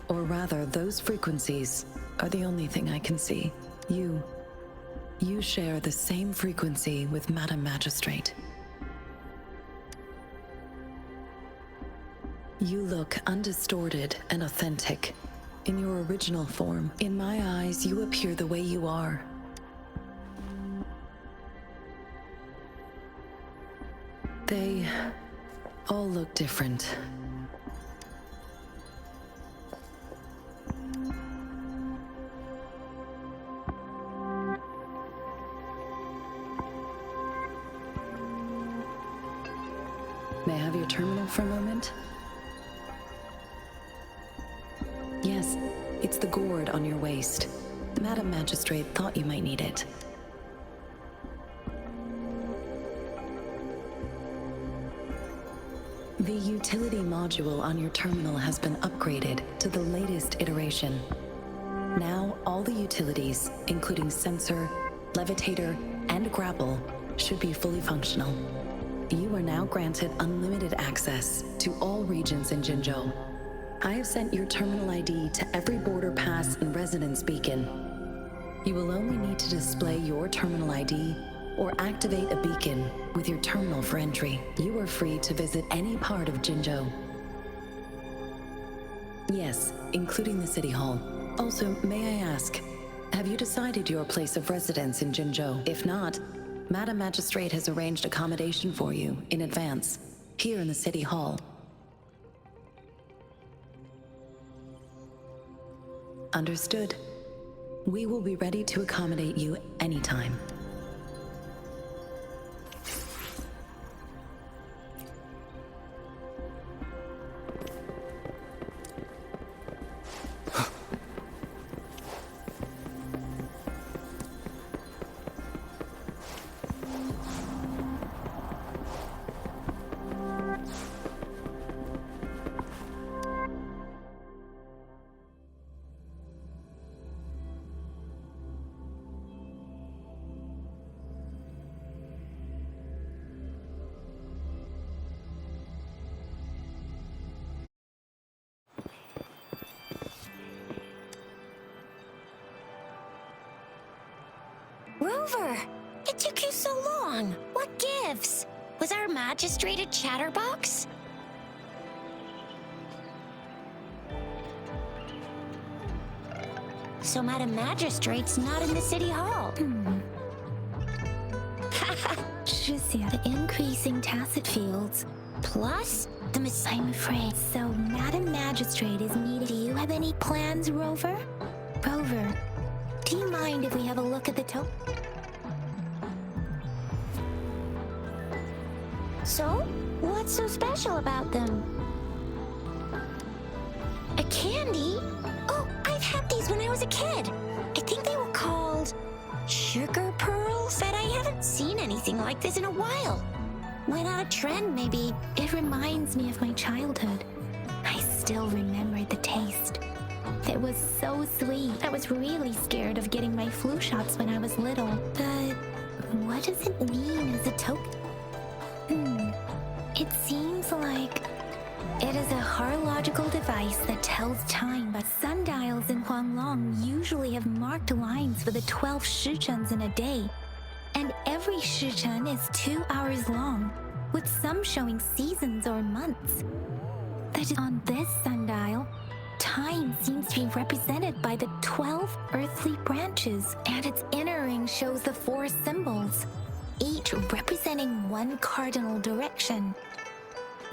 Or rather, those frequencies are the only thing I can see. You share the same frequency with Madam Magistrate. You look undistorted and authentic. In your original form, in my eyes, you appear the way you are. They all look different. May I have your terminal for a moment? Yes, it's the gourd on your waist. Madam Magistrate thought you might need it. The utility module on your terminal has been upgraded to the latest iteration. Now, all the utilities, including sensor, levitator, and grapple, should be fully functional. You are now granted unlimited access to all regions in Jinzhou. I have sent your terminal ID to every border pass and resonance beacon. You will only need to display your terminal ID or activate a beacon with your terminal for entry. You are free to visit any part of Jinzhou. Yes, including the City Hall. Also, may I ask, have you decided your place of residence in Jinzhou? If not, Madam Magistrate has arranged accommodation for you in advance, here in the City Hall. Understood. We will be ready to accommodate you anytime. Rover! It took you so long! What gives? Was our magistrate a chatterbox? So Madam Magistrate's not in the City Hall. The increasing tacit fields. Plus, I'm afraid. So, Madam Magistrate is needed. Do you have any plans, Rover? Rover, do you mind if we have a look at the So, what's so special about them? A candy? Oh, I've had these when I was a kid. I think they were called sugar pearls, but I haven't seen anything like this in a while. Why not a trend, maybe? It reminds me of my childhood. I still remember the taste. It was so sweet. I was really scared of getting my flu shots when I was little. But what does it mean as a token? It seems like it is a horological device that tells time, but sundials in Huanglong usually have marked lines for the 12 shichens in a day. And every shichen is 2 hours long, with some showing seasons or months. That is, on this sundial, time seems to be represented by the 12 earthly branches, and its inner ring shows the 4 symbols, each representing one cardinal direction.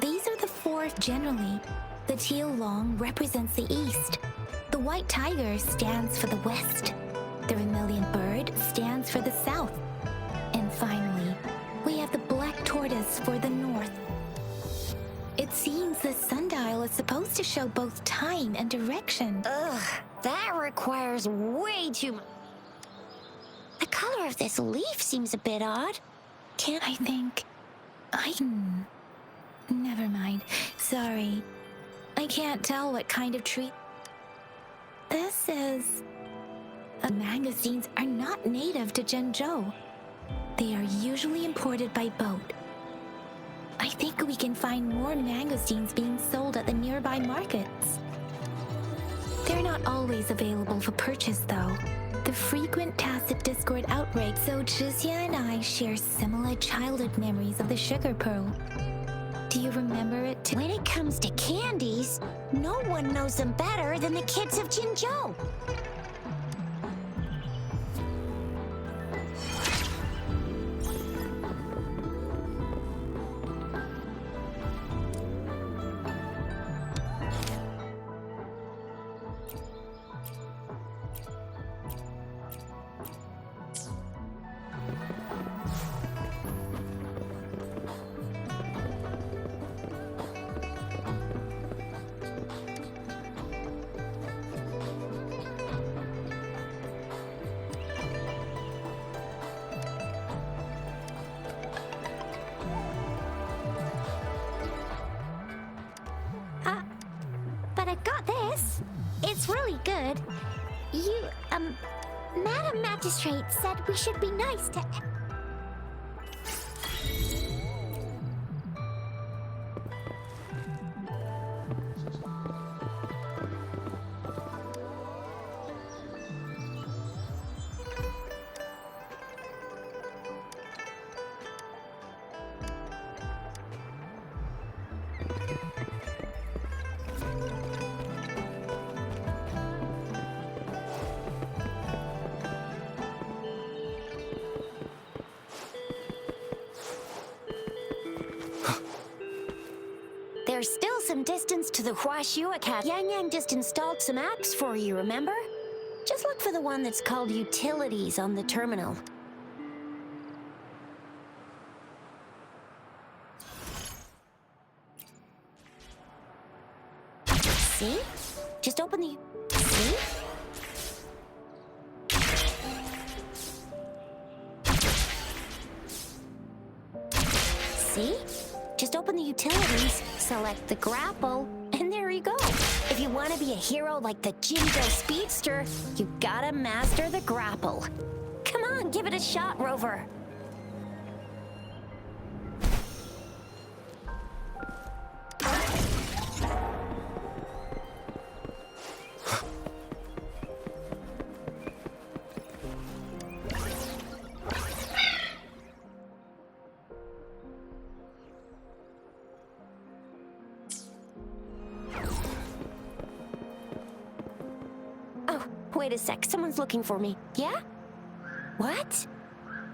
These are the 4 generally. The teal long represents the east. The white tiger stands for the west. The vermilion bird stands for the south. And finally, we have the black tortoise for the north. It seems the sundial is supposed to show both time and direction. Ugh, that requires way too much. The color of this leaf seems a bit odd. Never mind. Sorry. I can't tell what kind of tree. This says... magazines are not native to Zhengzhou. They are usually imported by boat. I think we can find more magazines being sold at the nearby markets. They're not always available for purchase, though. The frequent tacit Discord outbreaks, so Zhixia and I share similar childhood memories of the sugar pearl. Do you remember it too? When it comes to candies, no one knows them better than the kids of Jinzhou. But I got this. It's really good. You, Madam Magistrate said we should be nice to... There's still some distance to the Huaxiu Academy. Yang Yang just installed some apps for you, remember? Just look for the one that's called Utilities on the terminal. See? Just open the... See? See? Just open the utilities, select the grapple, and there you go. If you want to be a hero like the Jinzhou Speedster, you gotta master the grapple. Come on, give it a shot, Rover. Wait a sec, someone's looking for me. Yeah? What?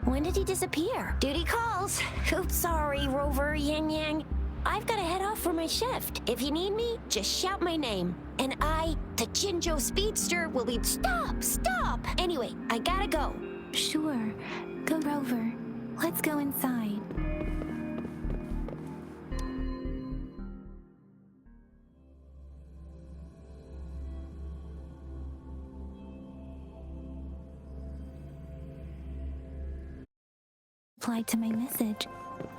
When did he disappear? Duty calls. Oops, sorry, Rover, Yang Yang. I've got to head off for my shift. If you need me, just shout my name. And I, the Jinzhou Speedster, will be... Stop! Stop! Anyway, I gotta go. Sure. Go, Rover. Let's go inside. Replied to my message.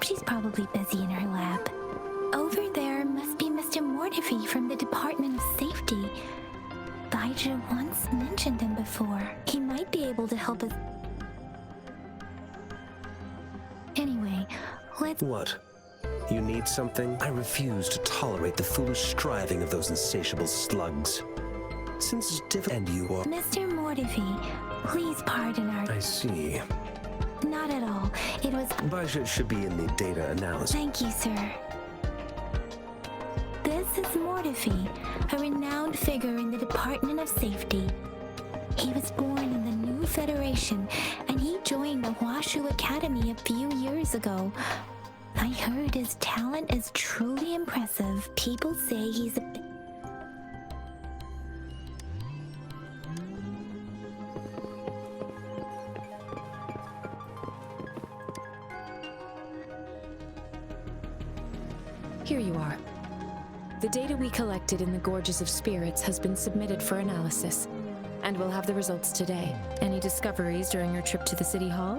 She's probably busy in her lab. Over there must be Mr. Mortefi from the Department of Safety. Baizhi once mentioned him before. He might be able to help us. Anyway, let's... What? You need something? I refuse to tolerate the foolish striving of those insatiable slugs. Since it's difficult and you are... Mr. Mortefi, please pardon our... I see. Not at all. It was... Baizhi should be in the data analysis. Thank you, sir. This is Mortefi, a renowned figure in the Department of Safety. He was born in the new Federation, and he joined the Huaxiu Academy a few years ago. I heard his talent is truly impressive. People say he's a... Here you are. The data we collected in the Gorges of Spirits has been submitted for analysis, and we'll have the results today. Any discoveries during your trip to the City Hall?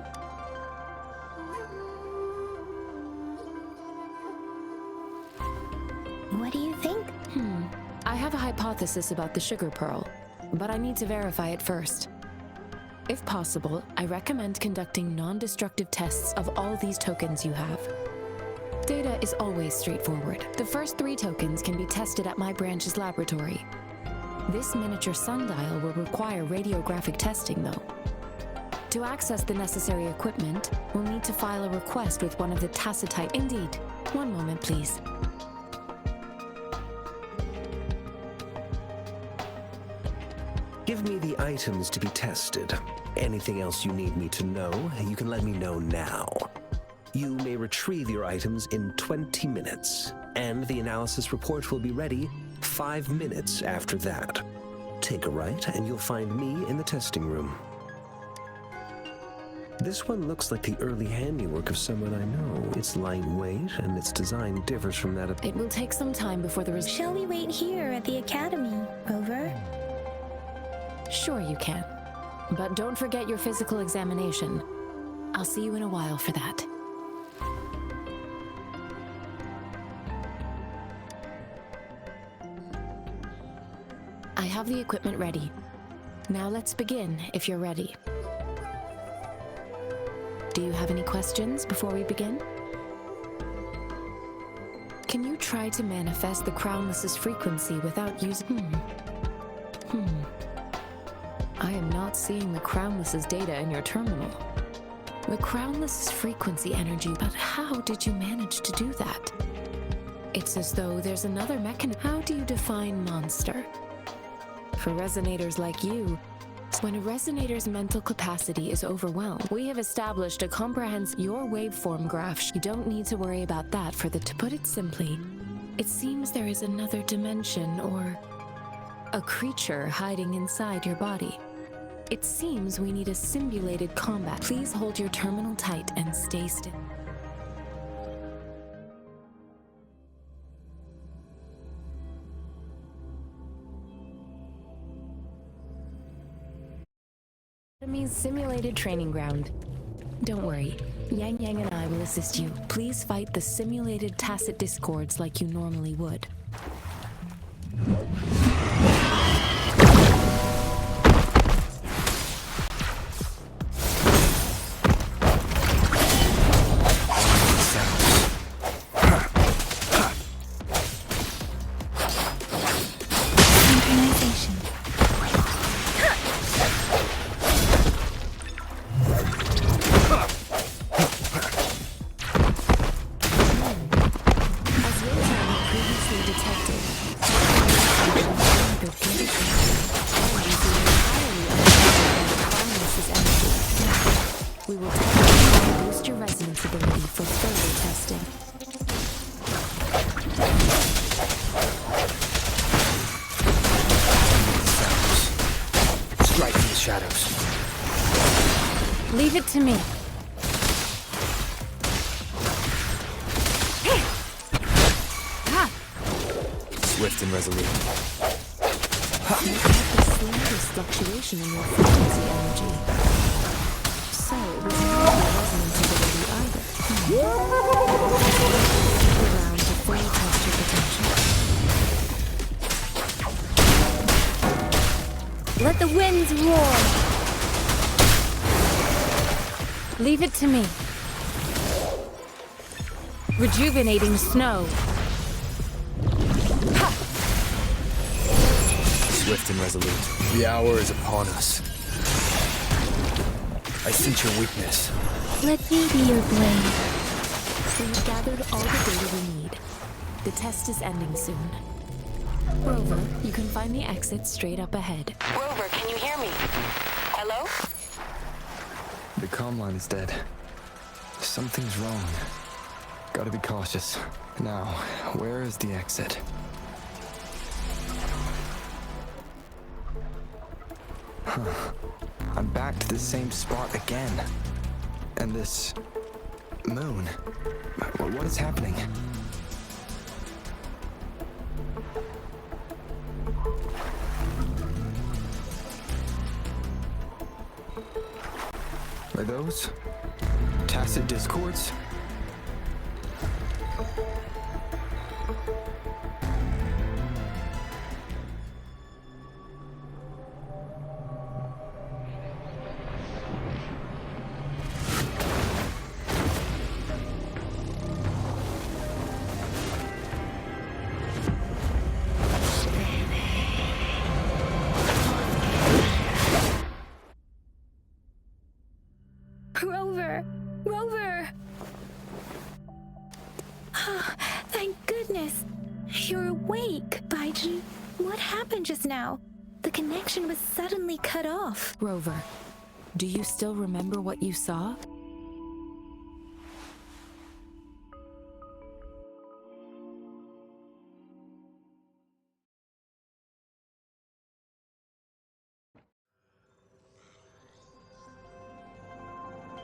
What do you think? I have a hypothesis about the sugar pearl. but I need to verify it first. If possible, I recommend conducting non-destructive tests of all these tokens you have. Data is always straightforward. The first 3 tokens can be tested at my branch's laboratory. This miniature sundial will require radiographic testing, though. To access the necessary equipment, we'll need to file a request with one of the tacit type. Indeed. One moment, please. Give me the items to be tested. Anything else you need me to know, you can let me know now. You may retrieve your items in 20 minutes, and the analysis report will be ready 5 minutes after that. Take a right, and you'll find me in the testing room. This one looks like the early handiwork of someone I know. It's lightweight, and its design differs from that of... It will take some time before the Shall we wait here at the academy, Rover? Sure you can. But don't forget your physical examination. I'll see you in a while for that. I have the equipment ready. Now let's begin, if you're ready. Do you have any questions before we begin? Can you try to manifest the Crownless's frequency without using... I am not seeing the Crownless's data in your terminal. The Crownless's frequency energy, but how did you manage to do that? It's as though there's another mechanism. How do you define monster? For resonators like you, when a resonator's mental capacity is overwhelmed, we have established a comprehensive your waveform graph. You don't need to worry about that for the... To put it simply, it seems there is another dimension or a creature hiding inside your body. It seems we need a simulated combat. Please hold your terminal tight and stay still. Enemy's simulated training ground. Don't worry, Yang Yang and I will assist you. Please fight the simulated tacit discords like you normally would. Leave it to me. Swift and resolute. You have the slightest fluctuation in your frequency energy. So it was not the resonance ability either. Around to fully test your potential. Let the winds roar! Leave it to me. Rejuvenating snow. Ha! Swift and resolute. The hour is upon us. I sense your weakness. Let me be your blade. We've gathered all the data we need. The test is ending soon. Rover, you can find the exit straight up ahead. Rover, can you hear me? Hello? The comm line is dead. Something's wrong. Gotta be cautious. Now, where is the exit? I'm back to the same spot again. And this... moon. What is happening? Are those tacit discords? Thank goodness. You're awake, Baiji. What happened just now? The connection was suddenly cut off. Rover, do you still remember what you saw?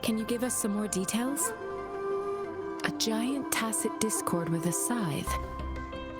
Can you give us some more details? A giant tacit discord with a scythe.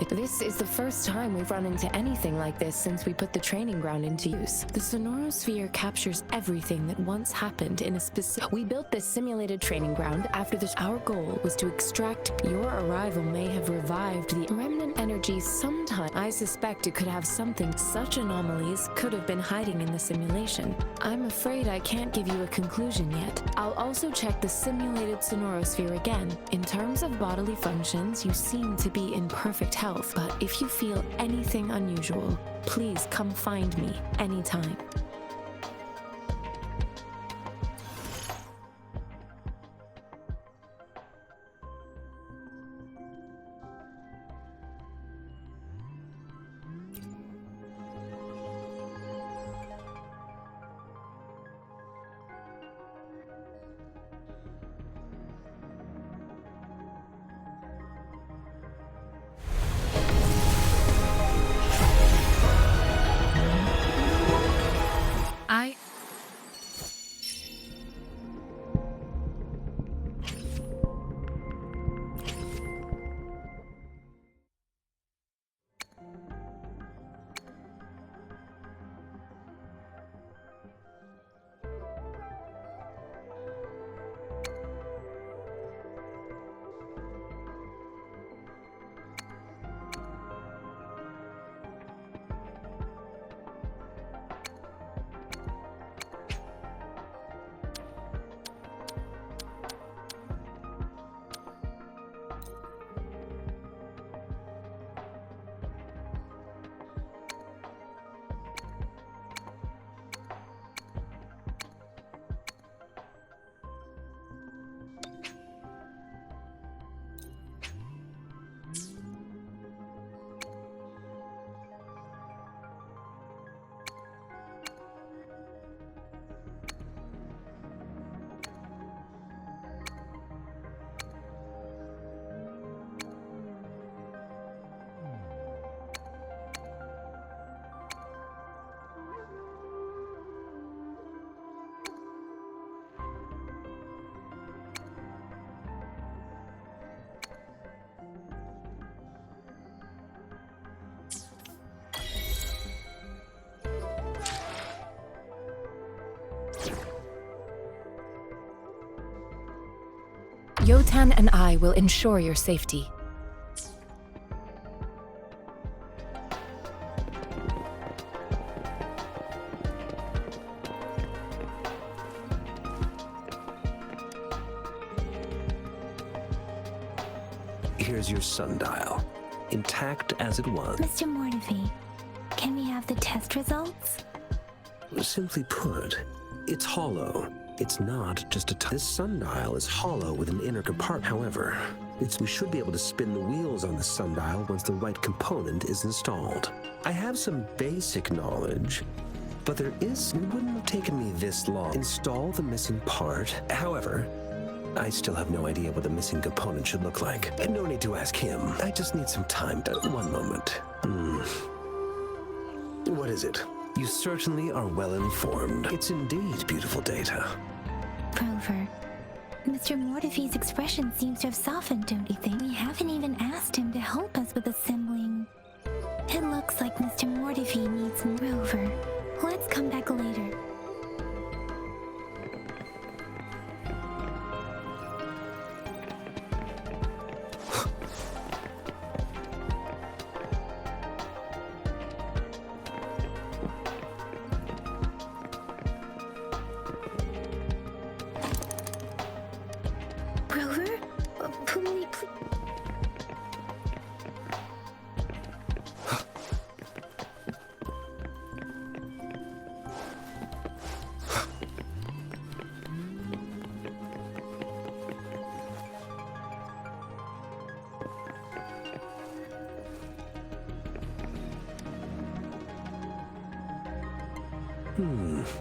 This is the first time we've run into anything like this since we put the training ground into use. The Solaris-3 captures everything that once happened in a specific... We built this simulated training ground after this. Our goal was to extract... Your arrival may have revived the remnant energy sometime. I suspect it could have something. Such anomalies could have been hiding in the simulation. I'm afraid I can't give you a conclusion yet. I'll also check the simulated Sonorosphere again. In terms of bodily functions, you seem to be in perfect health. But if you feel anything unusual, please come find me anytime. Yotan and I will ensure your safety. Here's your sundial, intact as it was. Mr. Mortefi, can we have the test results? Simply put, it's hollow. It's not just a this sundial is hollow with an inner compartment. However, we should be able to spin the wheels on the sundial once the right component is installed. I have some basic knowledge, but it wouldn't have taken me this long. Install the missing part. However, I still have no idea what the missing component should look like. And no need to ask him. I just need some time. One moment. What is it? You certainly are well informed. It's indeed beautiful data. Rover, Mr. Mortefi's expression seems to have softened, don't you think? We haven't even asked him to help us with assembling. It looks like Mr. Mortefi needs Rover. Let's come back later.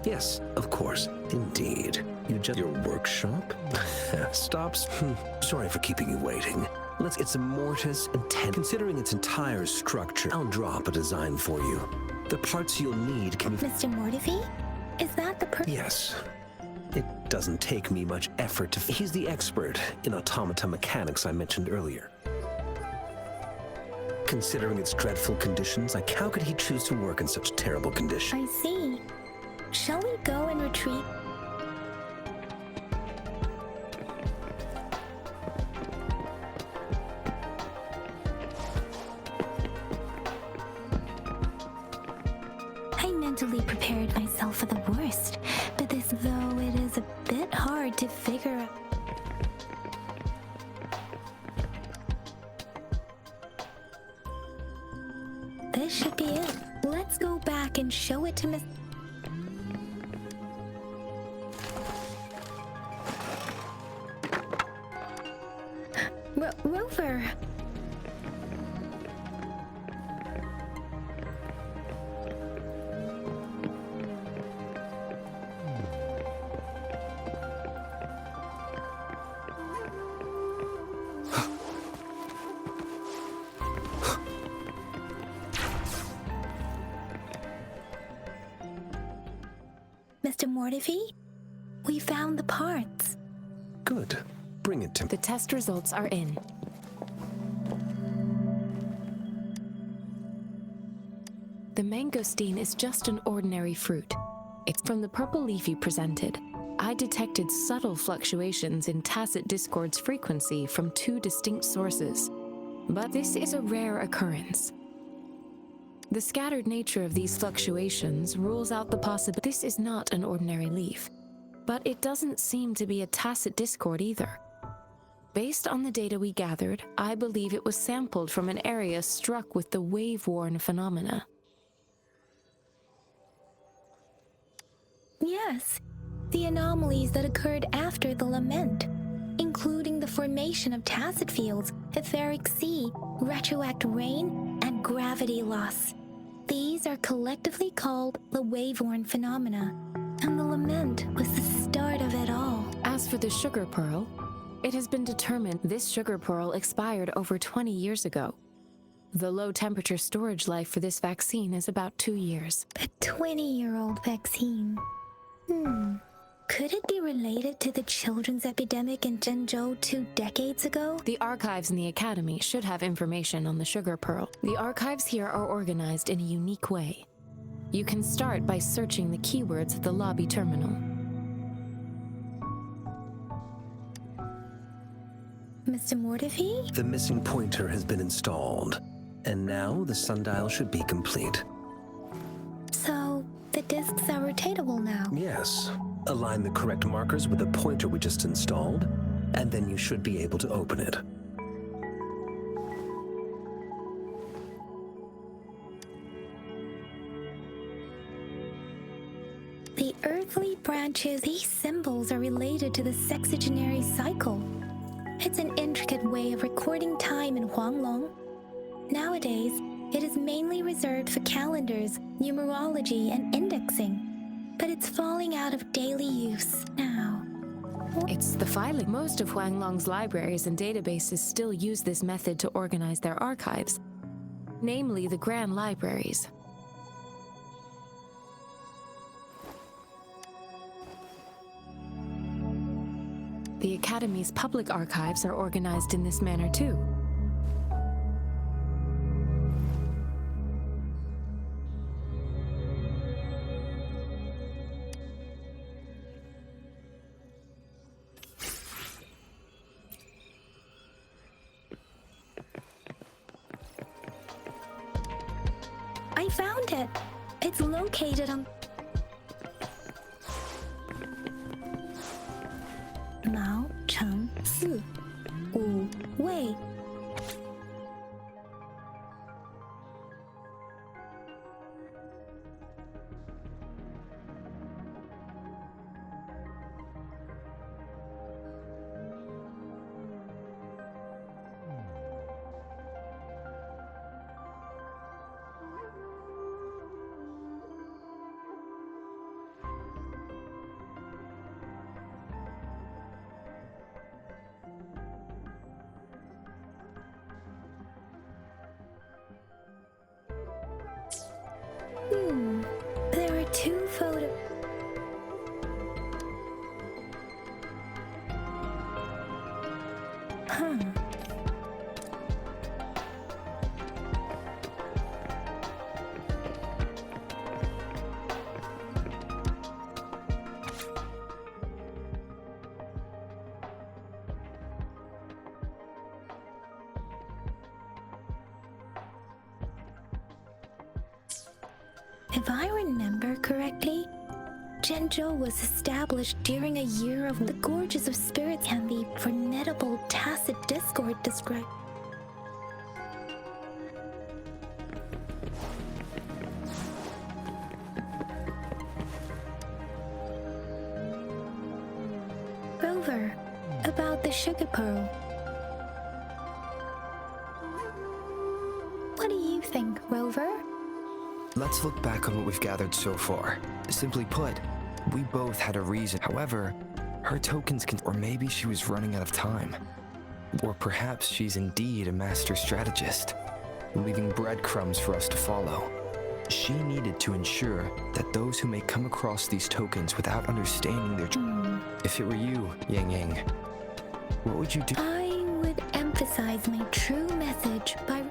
Yes, of course. Indeed. Your workshop? Stops? Sorry for keeping you waiting. It's a mortise and considering its entire structure, I'll drop a design for you. The parts you'll need can be... Mr. Mortivy? Is that the Yes. It doesn't take me much effort to... He's the expert in automata mechanics I mentioned earlier. Considering its dreadful conditions, how could he choose to work in such terrible conditions? I see. Shall we go and retreat? I mentally prepared myself for the worst, but though it is a bit hard to figure out. This should be it. Let's go back and show it to Miss... Rover! Mr. Mortivy, we found the parts. Good. Bring it to me. The test results are in. The mangosteen is just an ordinary fruit. It's from the purple leaf you presented. I detected subtle fluctuations in tacit discord's frequency from 2 distinct sources. But this is a rare occurrence. The scattered nature of these fluctuations rules out the possibility this is not an ordinary leaf. But it doesn't seem to be a tacit discord either. Based on the data we gathered, I believe it was sampled from an area struck with the wave-worn phenomena. Yes, the anomalies that occurred after the lament, including the formation of tacit fields, etheric sea, retroact rain, and gravity loss. These are collectively called the wave-worn phenomena, and the lament was the start of it all. As for the sugar pearl, it has been determined this sugar pearl expired over 20 years ago. The low-temperature storage life for this vaccine is about 2 years. A 20-year-old vaccine. Could it be related to the children's epidemic in Zhengzhou 2 decades ago? The archives in the Academy should have information on the sugar pearl. The archives here are organized in a unique way. You can start by searching the keywords at the lobby terminal. Mr. Mortivy? The missing pointer has been installed, and now the sundial should be complete. So, the discs are rotatable now? Yes. Align the correct markers with the pointer we just installed, and then you should be able to open it. The earthly branches, these symbols are related to the sexagenary cycle. It's an intricate way of recording time in Huanglong. Nowadays, it is mainly reserved for calendars, numerology, and indexing. But it's falling out of daily use now. It's the filing. Most of Huanglong's libraries and databases still use this method to organize their archives, namely the Grand Libraries. The Academy's public archives are organized in this manner too. I found it. It's located on Mao Cheng Si Wu Wei. There are two photos. Huh. If I remember correctly, Jinzhou was established during a year of the Gorges of Spirits and the formidable tacit discord described. Rover, about the sugar pearl. What do you think, Rover? Let's look back on what we've gathered so far. Simply put, we both had a reason. However, her tokens can... Or maybe she was running out of time. Or perhaps she's indeed a master strategist, leaving breadcrumbs for us to follow. She needed to ensure that those who may come across these tokens without understanding their... If it were you, Yang Yang, what would you do? I would emphasize my true message by...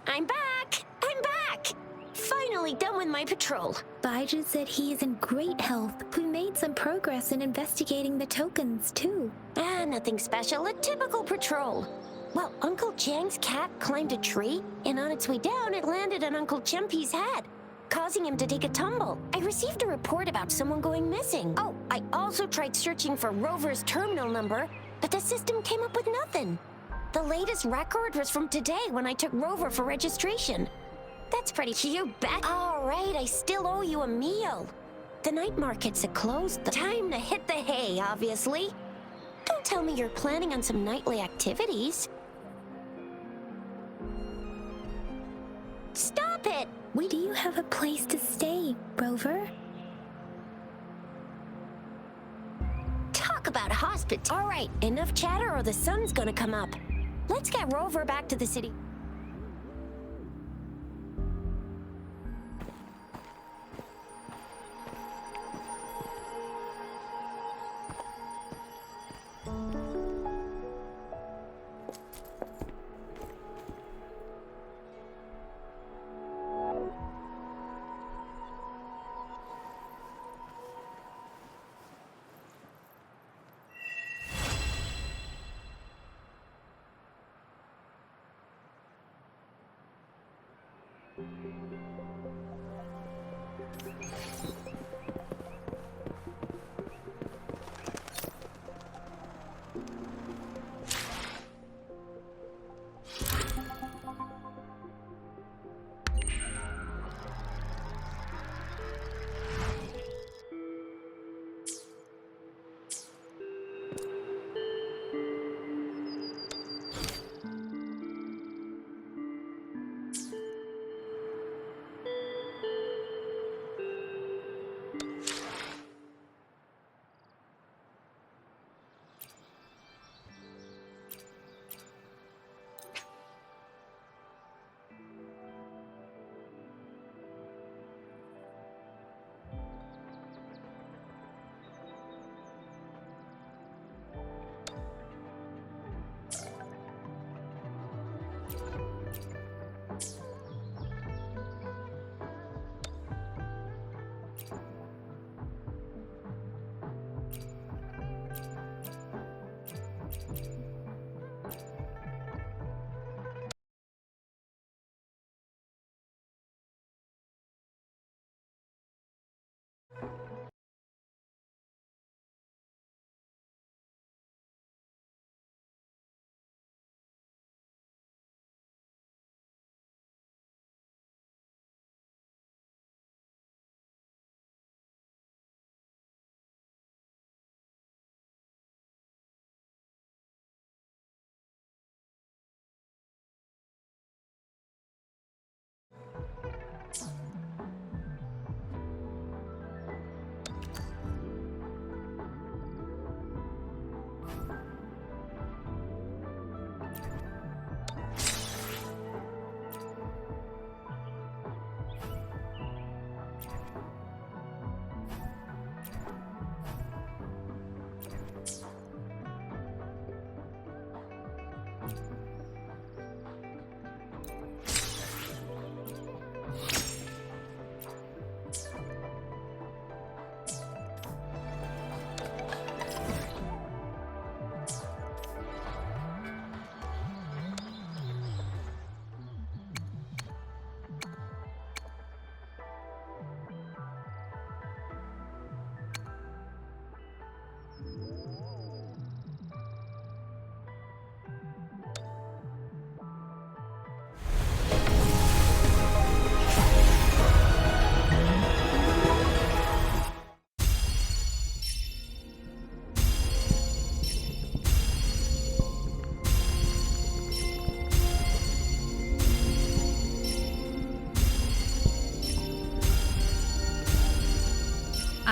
I'm back! I'm back! Finally done with my patrol. Baiju said he is in great health. We made some progress in investigating the tokens, too. Nothing special. A typical patrol. Well, Uncle Chang's cat climbed a tree, and on its way down, it landed on Uncle Chempi's head, causing him to take a tumble. I received a report about someone going missing. Oh, I also tried searching for Rover's terminal number, but the system came up with nothing. The latest record was from today when I took Rover for registration. That's pretty cute, Beck. All right, I still owe you a meal. The night markets are closed. Time to hit the hay, obviously. Don't tell me you're planning on some nightly activities. Stop it! Do you have a place to stay, Rover? Talk about hospitality. All right, enough chatter or the sun's gonna come up. Let's get Rover back to the city.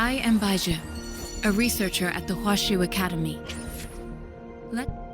I am Baiju, a researcher at the Huashu Academy. Let